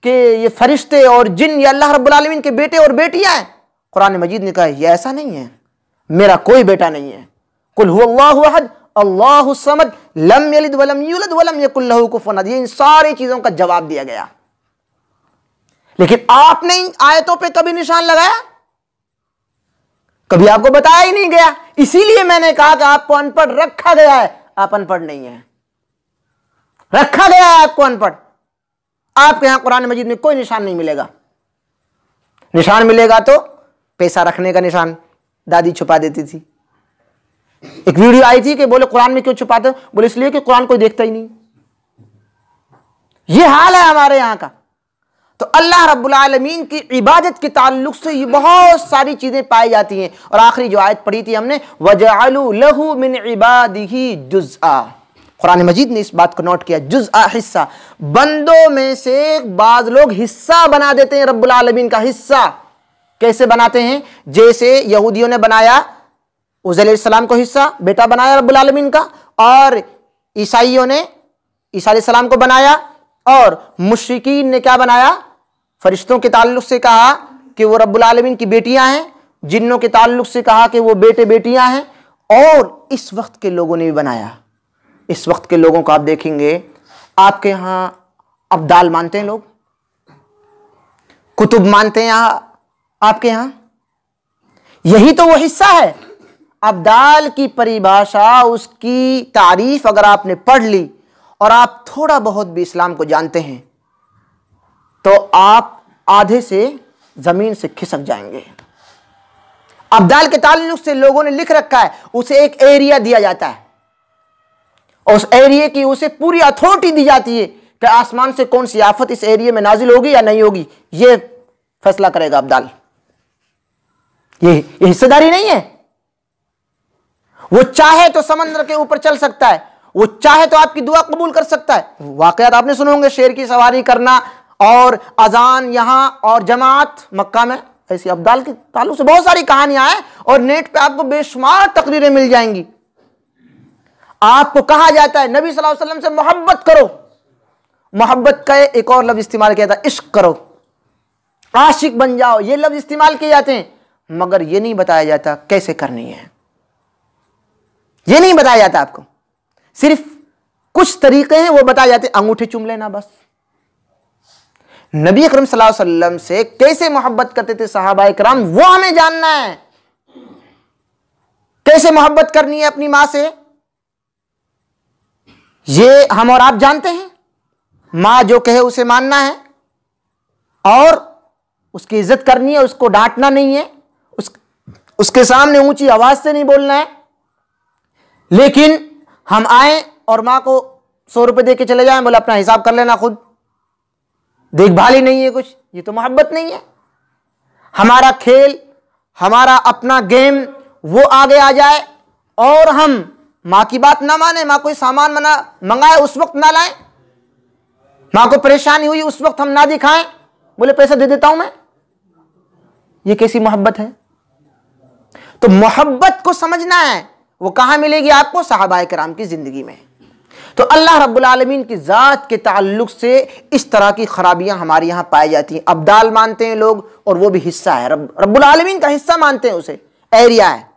कि ये फरिश्ते और जिन ये अल्लाह रब्बुल आलमीन के बेटे और बेटियां हैं। कुरान मजीद ने कहा ये ऐसा नहीं है, मेरा कोई बेटा नहीं है। कुल हुवल्लाहु अहद अल्लाहु समद लम यलिद वलम यूलद वलम यकुल लहू कुफुवन अहद। ये इन सारी चीजों का जवाब दिया गया, लेकिन आपने इन आयतों पे कभी निशान लगाया? कभी आपको बताया ही नहीं गया। इसीलिए मैंने कहा कि आपको अनपढ़ रखा गया है, आप अनपढ़ नहीं है, रखा गया है आपको अनपढ़। आपके यहां कुरान मजीद में कोई निशान नहीं मिलेगा। निशान मिलेगा तो पैसा रखने का निशान दादी छुपा देती थी। एक वीडियो आई थी कि बोले कुरान में क्यों छुपाते हो? बोले इसलिए कि कुरान कोई देखता ही नहीं। ये हाल है हमारे यहां का। तो अल्लाह रब्बुल आलमीन की इबादत के ताल्लुक से ये बहुत सारी चीजें पाई जाती हैं। और आखिरी जो आयत पढ़ी थी हमने, वजअलू लहू मिन इबादिही जुज़आ, कुरान मजीद ने इस बात को नोट किया, जुज़आ हिस्सा। बंदों में से बाज लोग हिस्सा बना देते हैं रब्बुल आलमीन का हिस्सा। कैसे बनाते हैं? जैसे यहूदियों ने बनाया उज़ैर अलैहिस्सलाम को हिस्सा, बेटा बनाया रब्बुल आलमीन का, और ईसाइयों ने ईसा अलैहिस्सलाम को बनाया, और मुश्रिकीन ने क्या बनाया? फरिश्तों के ताल्लुक से कहा कि वो रब्बुल आलमीन की बेटियां हैं, जिन्नों के ताल्लुक से कहा कि वो बेटे बेटियां हैं। और इस वक्त के लोगों ने भी बनाया। इस वक्त के लोगों को आप देखेंगे, आपके यहां अब्दाल मानते हैं लोग, कुतुब मानते हैं यहां आपके यहां, यही तो वो हिस्सा है। अब्दाल की परिभाषा, उसकी तारीफ अगर आपने पढ़ ली और आप थोड़ा बहुत भी इस्लाम को जानते हैं तो आप आधे से जमीन से खिसक जाएंगे। अब्दाल के ताल्लुक से लोगों ने लिख रखा है, उसे एक एरिया दिया जाता है, उस एरिया की उसे पूरी अथॉरिटी दी जाती है कि आसमान से कौन सी आफत इस एरिया में नाजिल होगी या नहीं होगी, यह फैसला करेगा अब्दाल। ये हिस्सेदारी नहीं है। वो चाहे तो समंदर के ऊपर चल सकता है, वो चाहे तो आपकी दुआ कबूल कर सकता है। वाकयात आपने सुने होंगे, शेर की सवारी करना और अजान यहां और जमात मक्का में। ऐसी अब्दाल के ताल्लुक से बहुत सारी कहानियां हैं और नेट पे आपको बेशुमार तकरीरें मिल जाएंगी। आपको कहा जाता है नबी सल्लल्लाहु अलैहि वसल्लम से मोहब्बत करो। मोहब्बत का एक और लफ्ज इस्तेमाल किया था, इश्क करो, आशिक बन जाओ, ये लफ्ज इस्तेमाल किए जाते हैं, मगर ये नहीं बताया जाता कैसे करनी है। ये नहीं बताया जाता आपको, सिर्फ कुछ तरीके हैं वो बताए जाते, अंगूठे चूम लेना बस। नबी अकरम सल्लल्लाहु अलैहि वसल्लम से कैसे मोहब्बत करते थे सहाबा इकराम, वो हमें जानना है। कैसे मोहब्बत करनी है अपनी मां से, ये हम और आप जानते हैं। मां जो कहे उसे मानना है और उसकी इज्जत करनी है, उसको डांटना नहीं है, उसके सामने ऊंची आवाज से नहीं बोलना है। लेकिन हम आए और मां को 100 रुपए दे के चले जाएं, बोले अपना हिसाब कर लेना खुद, देखभाल ही नहीं है कुछ, ये तो मोहब्बत नहीं है। हमारा खेल, हमारा अपना गेम वो आगे आ जाए और हम माँ की बात ना माने, माँ कोई सामान मंगाए उस वक्त ना लाएं, माँ को परेशानी हुई उस वक्त हम ना दिखाएं, बोले पैसा दे देता हूं मैं, ये कैसी मोहब्बत है? तो मोहब्बत को समझना है, वो कहां मिलेगी आपको? सहाबाए किराम की जिंदगी में। तो अल्लाह रब्बुल आलमीन की ज़ात के ताल्लुक से इस तरह की खराबियां हमारे यहाँ पाई जाती हैं। अब्दाल मानते हैं लोग, और वो भी हिस्सा है, रब्बुल आलमीन का हिस्सा मानते हैं उसे, एरिया है।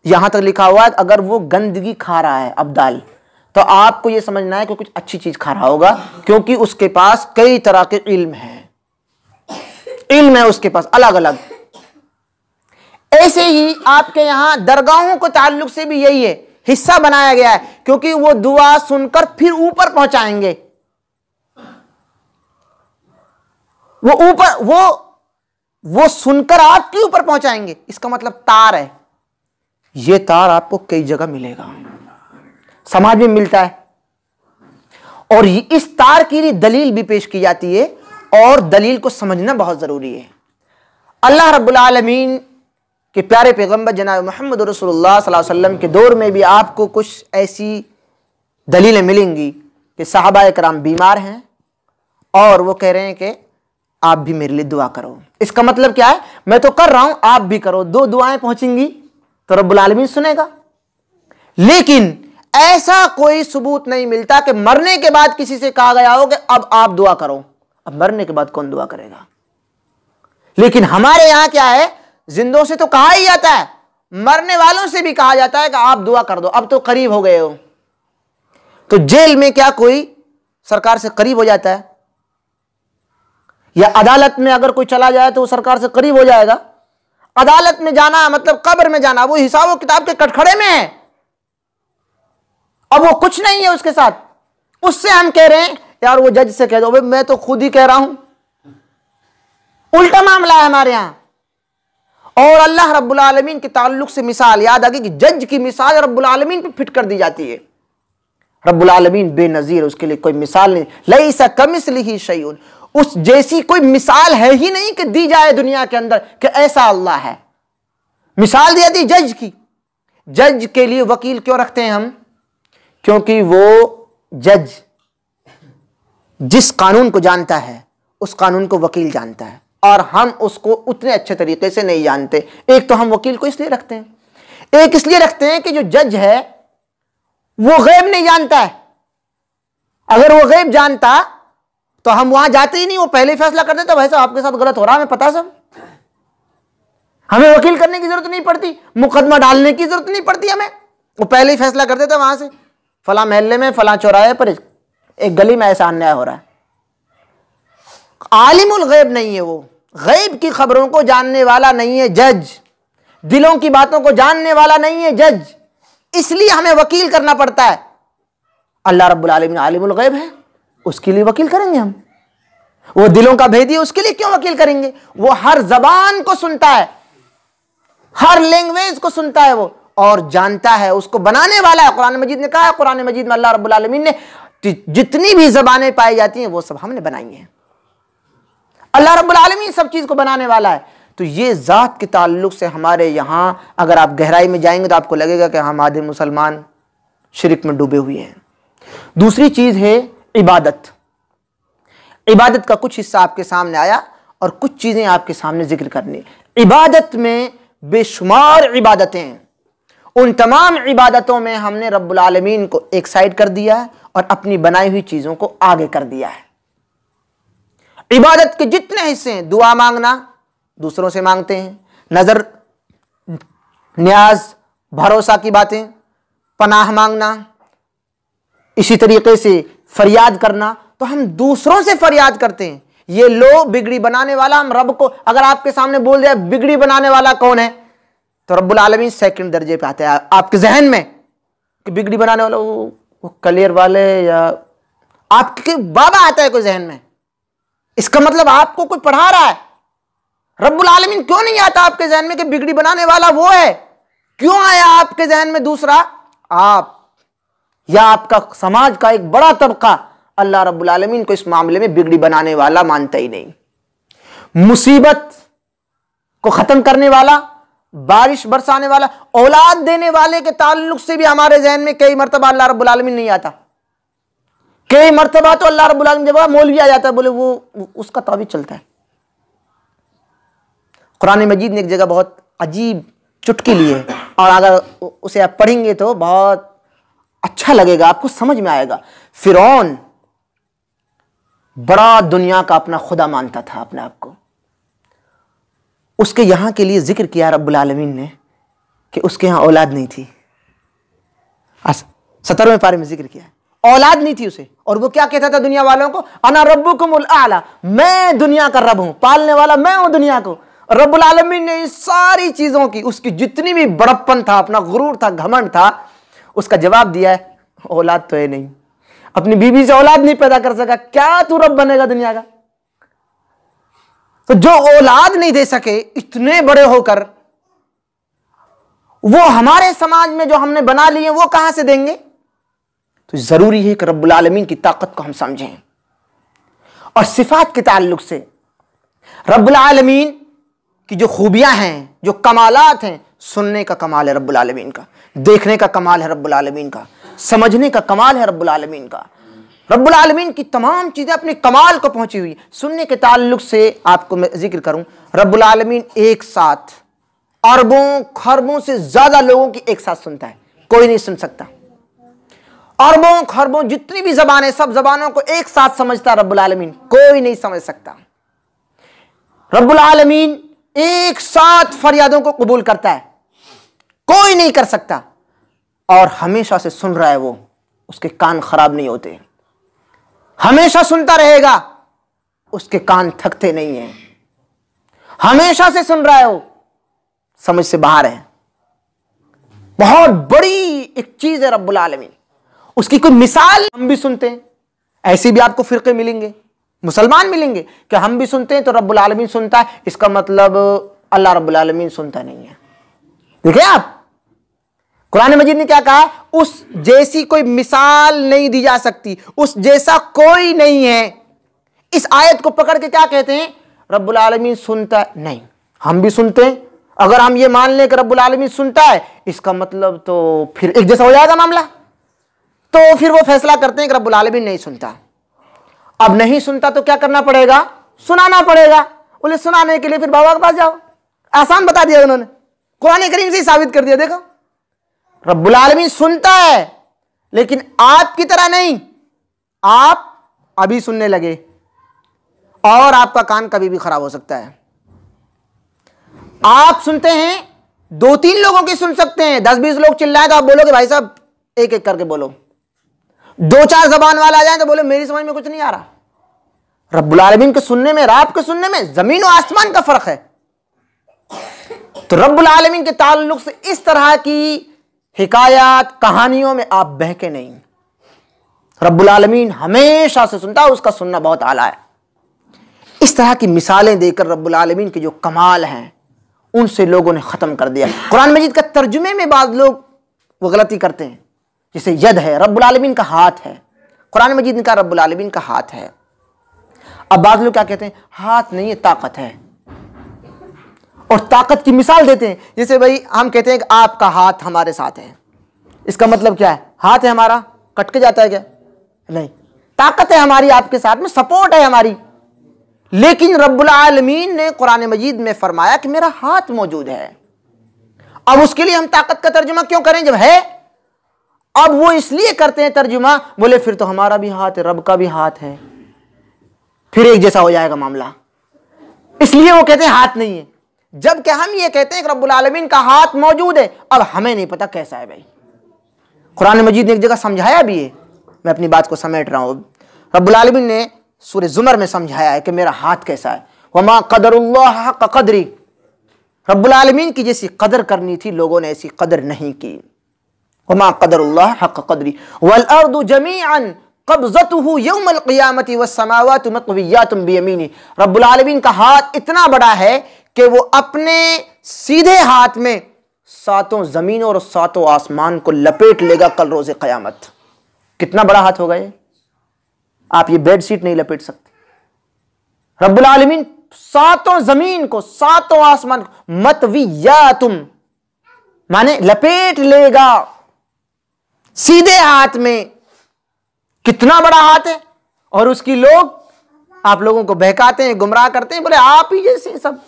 यहां तक लिखा हुआ है अगर वो गंदगी खा रहा है अब्दाल, तो आपको ये समझना है कि कुछ अच्छी चीज खा रहा होगा, क्योंकि उसके पास कई तरह के इल्म है उसके पास अलग अलग। ऐसे ही आपके यहां दरगाहों को ताल्लुक से भी यही है, हिस्सा बनाया गया है, क्योंकि वो दुआ सुनकर फिर ऊपर पहुंचाएंगे, वो सुनकर आपके ऊपर पहुंचाएंगे। इसका मतलब तार है, ये तार आपको कई जगह मिलेगा, समाज में मिलता है, और इस तार की लिए दलील भी पेश की जाती है, और दलील को समझना बहुत जरूरी है। अल्लाह रब्बुल आलमीन के प्यारे पैगंबर जनाब मोहम्मद रसूलुल्लाह सल्लल्लाहु अलैहि वसल्लम के दौर में भी आपको कुछ ऐसी दलीलें मिलेंगी कि सहाबाए किराम बीमार हैं और वो कह रहे हैं कि आप भी मेरे लिए दुआ करो। इसका मतलब क्या है? मैं तो कर रहा हूं, आप भी करो, दो दुआएं पहुंचेंगी तो रब्बुल आलमीन सुनेगा। लेकिन ऐसा कोई सबूत नहीं मिलता कि मरने के बाद किसी से कहा गया हो कि अब आप दुआ करो। अब मरने के बाद कौन दुआ करेगा? लेकिन हमारे यहां क्या है, जिंदों से तो कहा ही जाता है, मरने वालों से भी कहा जाता है कि आप दुआ कर दो, अब तो करीब हो गए हो। तो जेल में क्या कोई सरकार से करीब हो जाता है? या अदालत में अगर कोई चला जाए तो वो सरकार से करीब हो जाएगा? अदालत में जाना मतलब कब्र में जाना, वो हिसाब किताब के कटखड़े में है, अब वो कुछ नहीं है उसके साथ। उससे हम कह रहे हैं यार वो जज से कह दो, मैं तो खुद ही कह रहा हूं। उल्टा मामला है हमारे यहां। और अल्लाह रब्बुल आलमीन के ताल्लुक से मिसाल याद आ गई कि जज की मिसाल रब्बुल आलमीन पे फिट कर दी जाती है। रब्बुल आलमीन बेनजीर, उसके लिए कोई मिसाल नहीं। लैसा कमिस्लिही शैउन, उस जैसी कोई मिसाल है ही नहीं कि दी जाए दुनिया के अंदर कि ऐसा अल्लाह है। मिसाल दी जाती जज की। जज के लिए वकील क्यों रखते हैं हम? क्योंकि वो जज जिस कानून को जानता है उस कानून को वकील जानता है, और हम उसको उतने अच्छे तरीके से नहीं जानते। एक तो हम वकील को इसलिए रखते हैं, एक इसलिए रखते हैं कि जो जज है वो गैब नहीं जानता है। अगर वो गैब जानता तो हम वहां जाते ही नहीं, वो पहले ही फैसला कर देता भाई साहब आपके साथ गलत हो रहा है, हमें पता सब, हमें वकील करने की जरूरत नहीं पड़ती, मुकदमा डालने की जरूरत नहीं पड़ती हमें, वो पहले ही फैसला कर देता वहां से, फला महल्ले में फला चौराहे पर एक गली में ऐसा अन्याय हो रहा है। आलिमुल गैब नहीं है वो, गैब की खबरों को जानने वाला नहीं है जज, दिलों की बातों को जानने वाला नहीं है जज, इसलिए हमें वकील करना पड़ता है। अल्लाह रब्बुल आलमीन आलिमुल गैब है, उसके लिए वकील करेंगे हम। वो दिलों का भेदी है, उसके लिए क्यों वकील करेंगे? वो हर जबान को सुनता है, हर लैंग्वेज को सुनता है वो, और जानता है, उसको बनाने वाला है। कुरान मजीद ने कहा है, कुरान मजीद में अल्लाह रब्बुल आलमीन ने जितनी भी जबानें पाई जाती हैं वो सब हमने बनाई हैं। अल्लाह रब्बुल आलमीन सब चीज को बनाने वाला है। तो ये जात के ताल्लुक से हमारे यहां अगर आप गहराई में जाएंगे तो आपको लगेगा कि हम आधे मुसलमान शिरक में डूबे हुए हैं। दूसरी चीज है इबादत। इबादत का कुछ हिस्सा आपके सामने आया और कुछ चीजें आपके सामने जिक्र करनी। इबादत में बेशुमार इबादतें हैं, उन तमाम इबादतों में हमने रब्बुल आलमीन को एक साइड कर दिया है और अपनी बनाई हुई चीजों को आगे कर दिया है। इबादत के जितने हिस्से हैं, दुआ मांगना, दूसरों से मांगते हैं, नजर, न्याज, भरोसा की बातें, पनाह मांगना, इसी तरीके से फरियाद करना, तो हम दूसरों से फरियाद करते हैं। ये लो बिगड़ी बनाने वाला, हम रब को अगर आपके सामने बोल दिया बिगड़ी बनाने वाला कौन है, तो रब्बुल आलमीन सेकंड दर्जे पे आता है आपके जहन में कि बिगड़ी बनाने वाला वो कलियर वाले या आपके बाबा आता है कोई जहन में। इसका मतलब आपको कोई पढ़ा रहा है। रब्बुल आलमीन क्यों नहीं आता आपके जहन में कि बिगड़ी बनाने वाला वो है? क्यों आया आपके जहन में दूसरा? आप या आपका समाज का एक बड़ा तबका अल्लाह रब्बुल आलमीन को इस मामले में बिगड़ी बनाने वाला मानता ही नहीं। मुसीबत को खत्म करने वाला, बारिश बरसाने वाला, औलाद देने वाले के ताल्लुक से भी हमारे जहन में कई मरतबा अल्लाह रब्बुल आलमीन नहीं आता। कई मरतबा तो अल्लाह रब्बुल आलमीन जब मौलवी आ जाता है, बोले वो उसका ताबीज चलता है। कुरान मजीद ने एक जगह बहुत अजीब चुटकी ली है, और अगर उसे आप पढ़ेंगे तो बहुत अच्छा लगेगा, आपको समझ में आएगा। फिरौन बड़ा दुनिया का अपना खुदा मानता था अपने आप को। उसके यहां के लिए जिक्र किया रब्बुल आलमीन ने कि उसके यहां औलाद नहीं थी। 17वें पारे में जिक्र किया है, औलाद नहीं थी उसे, और वो क्या कहता था दुनिया वालों को, अना रब्बुकुमुल आला, मैं दुनिया का रब हूं, पालने वाला मैं हूं दुनिया को। रब्बुल आलमीन ने इस सारी चीजों की, उसकी जितनी भी बड़प्पन था, अपना गुरूर था, घमंड था, उसका जवाब दिया है, औलाद तो है नहीं, अपनी बीवी से औलाद नहीं पैदा कर सका, क्या तू रब बनेगा दुनिया का। तो जो औलाद नहीं दे सके इतने बड़े होकर, वो हमारे समाज में जो हमने बना लिए वो कहां से देंगे। तो जरूरी है कि रब्बुल आलमीन की ताकत को हम समझें। और सिफात के ताल्लुक से रब्बुल आलमीन की जो खूबियां हैं, जो कमालात हैं, सुनने का कमाल है रब्बुल आलमीन का, देखने का कमाल है रब्बुल आलमीन का, समझने का कमाल है रब्बुल आलमीन का। रब्बुल आलमीन की तमाम चीजें अपने कमाल को पहुंची हुई। सुनने के ताल्लुक से आपको मैं जिक्र करूं, रब्बुल आलमीन एक साथ अरबों खरबों से ज्यादा लोगों की एक साथ सुनता है, कोई नहीं सुन सकता। अरबों खरबों जितनी भी जबानें, सब जबानों को एक साथ समझता रब्बुल आलमीन, कोई नहीं समझ सकता। रब्बुल आलमीन एक साथ फरियादों को कबूल करता है, कोई नहीं कर सकता। और हमेशा से सुन रहा है वो, उसके कान खराब नहीं होते, हमेशा सुनता रहेगा, उसके कान थकते नहीं हैं, हमेशा से सुन रहा है वो, समझ से बाहर है। बहुत बड़ी एक चीज है रब्बुल आलमीन। उसकी कोई मिसाल हम भी सुनते हैं, ऐसी भी आपको फिरके मिलेंगे, मुसलमान मिलेंगे कि हम भी सुनते हैं तो रब्बुल आलमीन सुनता है, इसका मतलब अल्लाह रब्बुल आलमीन सुनता नहीं है। देखिए आप, कुरान मजीद ने क्या कहा, उस जैसी कोई मिसाल नहीं दी जा सकती, उस जैसा कोई नहीं है। इस आयत को पकड़ के क्या कहते हैं, रब्बुल आलमीन सुनता नहीं, हम भी सुनते हैं। अगर हम ये मान लें कि रब्बुल आलमीन सुनता है, इसका मतलब तो फिर एक जैसा हो जाएगा मामला। तो फिर वो फैसला करते हैं कि रब्बुल आलमीन नहीं सुनता। अब नहीं सुनता तो क्या करना पड़ेगा, सुनाना पड़ेगा। बोले सुनाने के लिए फिर बाबा के पास जाओ, आसान बता दिया उन्होंने, कुरान करीम से ही साबित कर दिया। देखो रब्बुल आलमीन सुनता है, लेकिन आपकी तरह नहीं। आप अभी सुनने लगे और आपका कान कभी भी खराब हो सकता है। आप सुनते हैं, 2-3 लोगों की सुन सकते हैं, 10-20 लोग चिल्लाएं तो आप बोलोगे भाई साहब एक एक करके बोलो। 2-4 जबान वाला आ जाए तो बोले मेरी समझ में कुछ नहीं आ रहा। रब्बुल आलमीन के सुनने में, रात के सुनने में जमीन और आसमान का फर्क है। तो रब्बुल आलमीन के ताल्लुक से इस तरह की हिकायत कहानियों में आप बहके नहीं। रब्बुल आलमीन हमेशा से सुनता है, उसका सुनना बहुत आला है। इस तरह की मिसालें देकर रब्बुल आलमीन के जो कमाल हैं उनसे लोगों ने खत्म कर दिया। कुरान मजीद का तर्जुमे में बाद लोग वो गलती करते हैं, जैसे यद है, रब्बुल आलमीन का हाथ है। कुरान मजीद ने कहा रब्बुल आलमीन का हाथ है। अब बाद लोग क्या कहते हैं, हाथ नहीं है ताकत है, और ताकत की मिसाल देते हैं। जैसे भाई हम कहते हैं कि आपका हाथ हमारे साथ है, इसका मतलब क्या है, हाथ है हमारा कट के जाता है क्या, नहीं, ताकत है हमारी आपके साथ में, सपोर्ट है हमारी। लेकिन रब्बुल आलमीन ने कुरान मजीद में फरमाया कि मेरा हाथ मौजूद है। अब उसके लिए हम ताकत का तर्जुमा क्यों करें जब है। अब वो इसलिए करते हैं तर्जुमा, बोले फिर तो हमारा भी हाथ है, रब का भी हाथ है, फिर एक जैसा हो जाएगा मामला, इसलिए वो कहते हैं हाथ नहीं है। जबकि हम ये कहते हैं कि रब्बुल आलमीन का हाथ मौजूद है, अब हमें नहीं पता कैसा है। भाई कुरान मजीद ने एक जगह समझाया भी है, मैं अपनी बात को समेट रहा हूं। रब्बुल आलमीन ने सूरह ज़ुमर में समझाया है कि मेरा हाथ कैसा है। वमा क़दरुल्लाह हक़ क़द्री, रब्बुल आलमीन की जैसी कदर करनी थी लोगों ने ऐसी कदर नहीं की। वमा क़दरुल्लाह हक़ क़द्री वल अर्दु जमीअन क़ब्ज़तुहु यौमल क़ियामति वस्समावातु मत्विय्यातुन बियमीनी। रब्बुल आलमीन का हाथ इतना बड़ा है कि वो अपने सीधे हाथ में 7 जमीनों और 7 आसमान को लपेट लेगा कल रोज़े क़यामत। कितना बड़ा हाथ होगा ये, आप ये बेड शीट नहीं लपेट सकते। रब्बुल आलमीन सातों जमीन को, सातों आसमान को, मतवियातुम माने लपेट लेगा सीधे हाथ में। कितना बड़ा हाथ है, और उसकी लोग आप लोगों को बहकाते हैं, गुमराह करते हैं, बोले आप ही जैसे सब।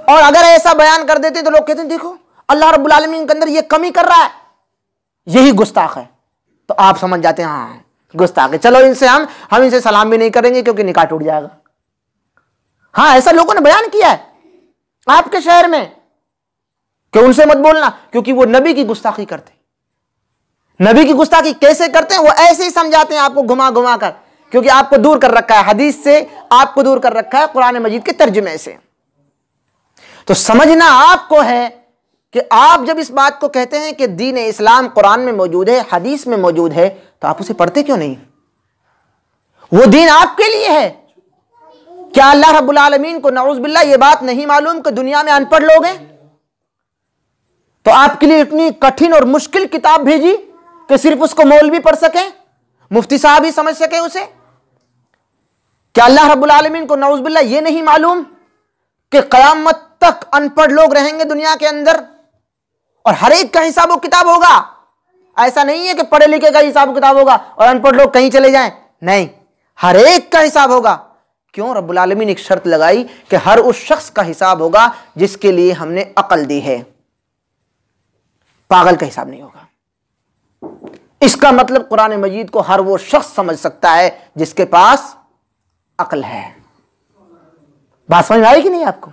और अगर ऐसा बयान कर देते तो लोग कहते हैं देखो अल्लाह रब्बुल आलमीन के अंदर ये कमी कर रहा है, यही गुस्ताख है। तो आप समझ जाते हैं हाँ गुस्ताख है, चलो इनसे हम इनसे सलाम भी नहीं करेंगे क्योंकि निकाह टूट जाएगा। हाँ, ऐसा लोगों ने बयान किया है आपके शहर में कि उनसे मत बोलना, क्योंकि वो नबी की गुस्ताखी करते। नबी की गुस्ताखी कैसे करते हैं? वो ऐसे ही समझाते हैं आपको घुमा घुमा कर, क्योंकि आपको दूर कर रखा है हदीस से, आपको दूर कर रखा है कुरान मजीद के तर्जुमे से। तो समझना आपको है कि आप जब इस बात को कहते हैं कि दीन इस्लाम कुरान में मौजूद है, हदीस में मौजूद है, तो आप उसे पढ़ते क्यों नहीं? वो दीन आपके लिए है। क्या अल्लाह रब्बुल आलमीन को नऊज़ बिल्लाह ये बात नहीं मालूम कि दुनिया में अनपढ़ लोग हैं? तो आपके लिए इतनी कठिन और मुश्किल किताब भेजी कि सिर्फ उसको मौलवी पढ़ सके, मुफ्ती साहब ही समझ सके उसे। क्या अल्लाह रब्बुल आलमीन को नऊज़ बिल्लाह ये नहीं मालूम कि क़यामत तक अनपढ़ लोग रहेंगे दुनिया के अंदर और हर एक का हिसाब किताब होगा? ऐसा नहीं है कि पढ़े लिखे का हिसाब किताब होगा और अनपढ़ लोग कहीं चले जाएं, नहीं, हर एक का हिसाब होगा। क्यों? रब्बुल आलमीन एक शर्त लगाई कि हर उस शख्स का हिसाब होगा जिसके लिए हमने अकल दी है, पागल का हिसाब नहीं होगा। इसका मतलब कुरान मजीद को हर वो शख्स समझ सकता है जिसके पास अकल है। बात समझ में आई कि नहीं आपको?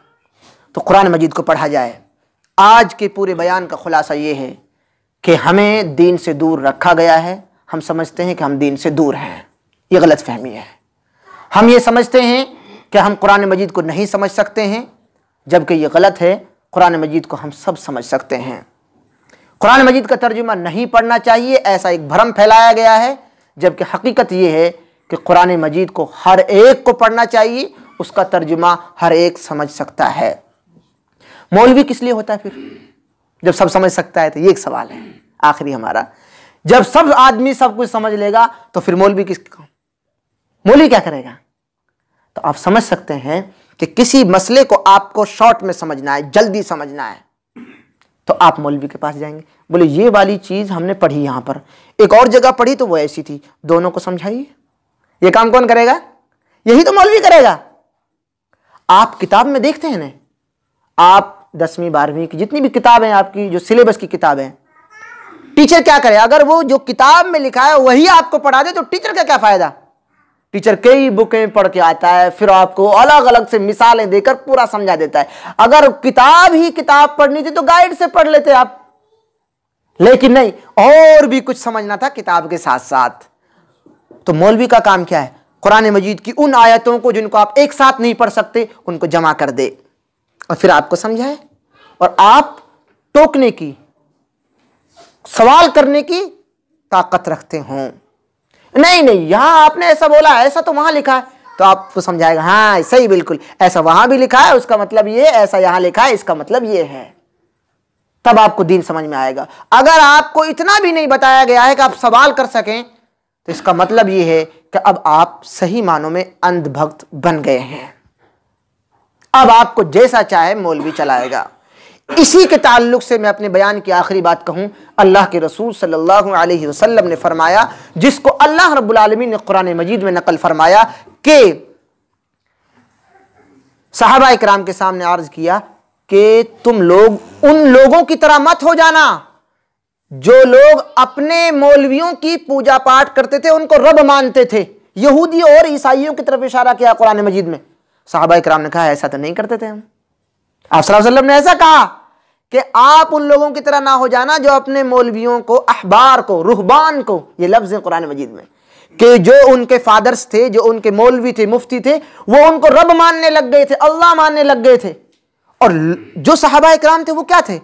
तो कुरान मजीद को पढ़ा जाए। आज के पूरे बयान का खुलासा यह है कि हमें दीन से दूर रखा गया है। हम समझते हैं कि हम दीन से दूर हैं, यह गलत फहमी है। हम ये समझते हैं कि हम कुरान मजीद को नहीं समझ सकते हैं, जबकि यह गलत है। कुरान मजीद को हम सब समझ सकते हैं। कुरान मजीद का तर्जुमा नहीं पढ़ना चाहिए, ऐसा एक भ्रम फैलाया गया है, जबकि हकीकत यह है कि कुरान मजीद को हर एक को पढ़ना चाहिए, उसका तर्जुमा हर एक समझ सकता है। मौलवी किस लिए होता है फिर, जब सब समझ सकता है? तो ये एक सवाल है आखिरी हमारा। जब सब आदमी सब कुछ समझ लेगा तो फिर मौलवी मौलवी क्या करेगा? तो आप समझ सकते हैं कि किसी मसले को आपको शॉर्ट में समझना है, जल्दी समझना है, तो आप मौलवी के पास जाएंगे, बोले ये वाली चीज हमने पढ़ी, यहां पर एक और जगह पढ़ी तो वो ऐसी थी, दोनों को समझाइए। ये काम कौन करेगा? यही तो मौलवी करेगा। आप किताब में देखते हैं ना, आप 10वीं 12वीं की जितनी भी किताब है, आपकी जो सिलेबस की किताब है, टीचर क्या करे? अगर वो जो किताब में लिखा है वही आपको पढ़ा दे तो टीचर का क्या फायदा? टीचर कई बुकें पढ़ के आता है, फिर आपको अलग अलग से मिसालें देकर पूरा समझा देता है। अगर किताब ही किताब पढ़नी थी तो गाइड से पढ़ लेते आप, लेकिन नहीं, और भी कुछ समझना था किताब के साथ साथ। तो मौलवी का काम क्या है? कुरान मजीद की उन आयतों को जिनको आप एक साथ नहीं पढ़ सकते उनको जमा कर दे और फिर आपको समझाए, और आप टोकने की, सवाल करने की ताकत रखते हों। नहीं नहीं, यहां आपने ऐसा बोला, ऐसा तो वहां लिखा है, तो आपको समझाएगा हाँ सही, बिल्कुल ऐसा वहां भी लिखा है, उसका मतलब ये, ऐसा यहां लिखा है, इसका मतलब ये है। तब आपको दीन समझ में आएगा। अगर आपको इतना भी नहीं बताया गया है कि आप सवाल कर सकें, तो इसका मतलब ये है कि अब आप सही मानों में अंधभक्त बन गए हैं। अब आपको जैसा चाहे मौलवी चलाएगा। इसी के ताल्लुक से मैं अपने बयान की आखिरी बात कहूं। अल्लाह के रसूल सल्लल्लाहु अलैहि वसल्लम ने फरमाया, जिसको अल्लाह रब्बुल आलमीन ने कुरान मजीद में नकल फरमाया कि सहाबा इकराम के सामने अर्ज किया कि तुम लोग उन लोगों की तरह मत हो जाना जो लोग अपने मौलवियों की पूजा पाठ करते थे, उनको रब मानते थे। यहूदी और ईसाइयों की तरफ इशारा किया कुरान मजीद में। सहाबा इकराम ने कहा ऐसा तो नहीं करते थे हम। आप सल्लल्लाहु अलैहि वसल्लम ने ऐसा कहा कि आप उन लोगों की तरह ना हो जाना जो अपने मौलवियों को, अहबार को, रुहबान को, ये लफ्ज है कुरान मजीद में, कि जो उनके फादर्स थे, जो उनके मौलवी थे, मुफ्ती थे, वो उनको रब मानने लग गए थे, अल्लाह मानने लग गए थे। और जो सहाबा इकराम थे वो क्या थे?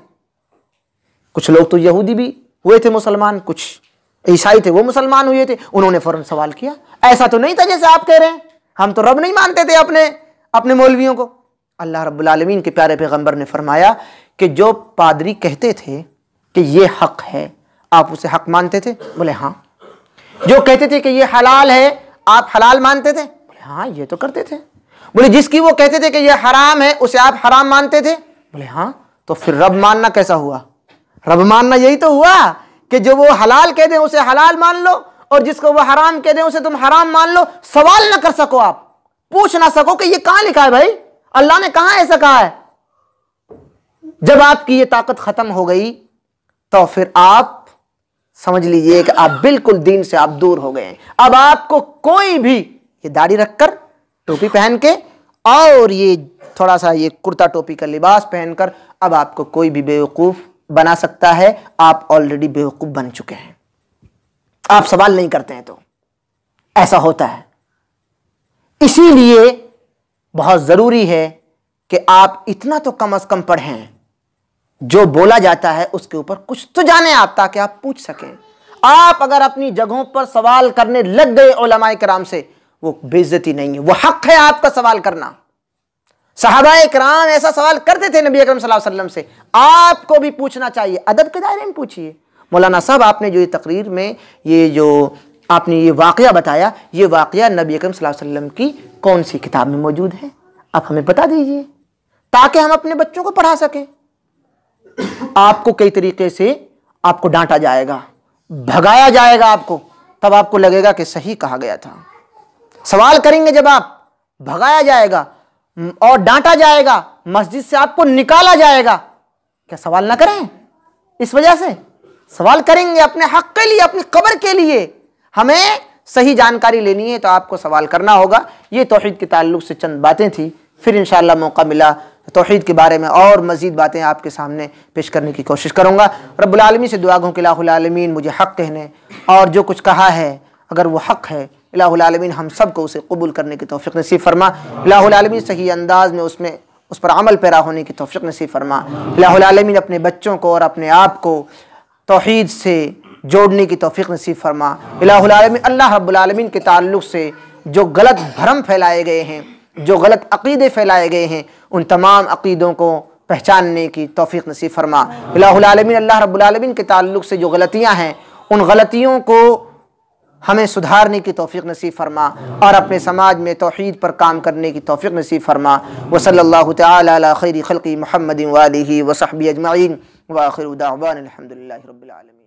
कुछ लोग तो यहूदी भी हुए थे मुसलमान, कुछ ईसाई थे वो मुसलमान हुए थे। उन्होंने फौरन सवाल किया, ऐसा तो नहीं था जैसे आप कह रहे हैं, हम तो रब नहीं मानते थे अपने मौलवियों को। अल्लाह रब्बुल आलमीन के प्यारे पैगंबर ने फरमाया कि जो पादरी कहते थे कि ये हक है, आप उसे हक मानते थे? बोले हाँ। जो कहते थे कि ये हलाल है, आप हलाल मानते थे? बोले हाँ, ये तो करते थे। बोले जिसकी वो कहते थे कि ये हराम है उसे आप हराम मानते थे? बोले हाँ। तो फिर रब मानना कैसा हुआ? रब मानना यही तो हुआ कि जो वो हलाल कह दे उसे हलाल मान लो और जिसको वो हराम कह दे उसे तुम हराम मान लो। सवाल ना कर सको, आप पूछ ना सको कि ये कहां लिखा है भाई, अल्लाह ने कहां ऐसा कहा है। जब आपकी ये ताकत खत्म हो गई तो फिर आप समझ लीजिए कि आप बिल्कुल दीन से आप दूर हो गए। अब आपको कोई भी ये दाढ़ी रखकर, टोपी पहन के और ये थोड़ा सा ये कुर्ता टोपी का लिबास पहनकर अब आपको कोई भी बेवकूफ बना सकता है। आप ऑलरेडी बेवकूफ बन चुके हैं, आप सवाल नहीं करते हैं। तो ऐसा होता है। इसीलिए बहुत जरूरी है कि आप इतना तो कम से कम पढ़ें, जो बोला जाता है उसके ऊपर कुछ तो जाने आप, ताकि आप पूछ सकें। आप अगर अपनी जगहों पर सवाल करने लग गए उलमाए किराम से, वो बेइज्जती नहीं है, वो हक है आपका सवाल करना। सहाबाए किराम ऐसा सवाल करते थे नबी अकरम सल्लल्लाहु अलैहि वसल्लम से, आपको भी पूछना चाहिए। अदब के दायरे में पूछिए। मौलाना साहब आपने जो ये तकरीर में ये जो आपने ये वाकया बताया, ये वाकया नबी अकरम सल्लल्लाहु अलैहि वसल्लम की कौन सी किताब में मौजूद है? आप हमें बता दीजिए ताकि हम अपने बच्चों को पढ़ा सकें। आपको कई तरीके से आपको डांटा जाएगा, भगाया जाएगा आपको, तब आपको लगेगा कि सही कहा गया था। सवाल करेंगे जब आप, भगाया जाएगा और डांटा जाएगा, मस्जिद से आपको निकाला जाएगा, क्या सवाल ना करें? इस वजह से सवाल करेंगे अपने हक के लिए, अपनी कब्र के लिए। हमें सही जानकारी लेनी है तो आपको सवाल करना होगा। ये तौहीद के ताल्लुक से चंद बातें थी। फिर इंशाअल्लाह मौका मिला तौहीद के बारे में और मज़ीद बातें आपके सामने पेश करने की कोशिश करूँगा। रब्बुल आलमीन से दुआ गो कि इलाहुल आलमीन मुझे हक़ कहने और जो कुछ कहा है अगर वो हक़ है, इलाहुल आलमीन हम सब को उसे कबूल करने की तौफ़ीक़ नसीब फरमा। इलाहुल आलमीन सही अंदाज में उसमें उस पर अमल पैरा होने की तौफ़ीक़ नसीब फरमा। इलाहुल आलमीन अपने बच्चों को और अपने आप को तौहीद से जोड़ने की तौफ़ीक़ नसीब फरमा। इलाहुल आलमीन अल्लाह रब्बुल आलमीन के ताल्लुक़ से जो गलत भरम फैलाए गए हैं, जो गलत अक़ीदे फैलाए गए हैं, उन तमाम अक़ीदों को पहचानने की तौफ़ीक़ नसीब फरमा। इलाहुल आलमीन अल्लाह रब्बुल आलमीन के ताल्लुक़ से जो गलतियाँ हैं, उन गलतियों को हमें सुधारने की तौफ़ीक़ नसीब फरमा और अपने समाज में तौहीद पर काम करने की तौफ़ीक़ नसीब फरमा। व सल्लल्लाहु तआला अला खैरि खल्क़ि मुहम्मदिन व आलिहि व सहबिहि अजमईन व आखिरु दाअवाना अल्हम्दुलिल्लाहि रब्बिल आलमीन।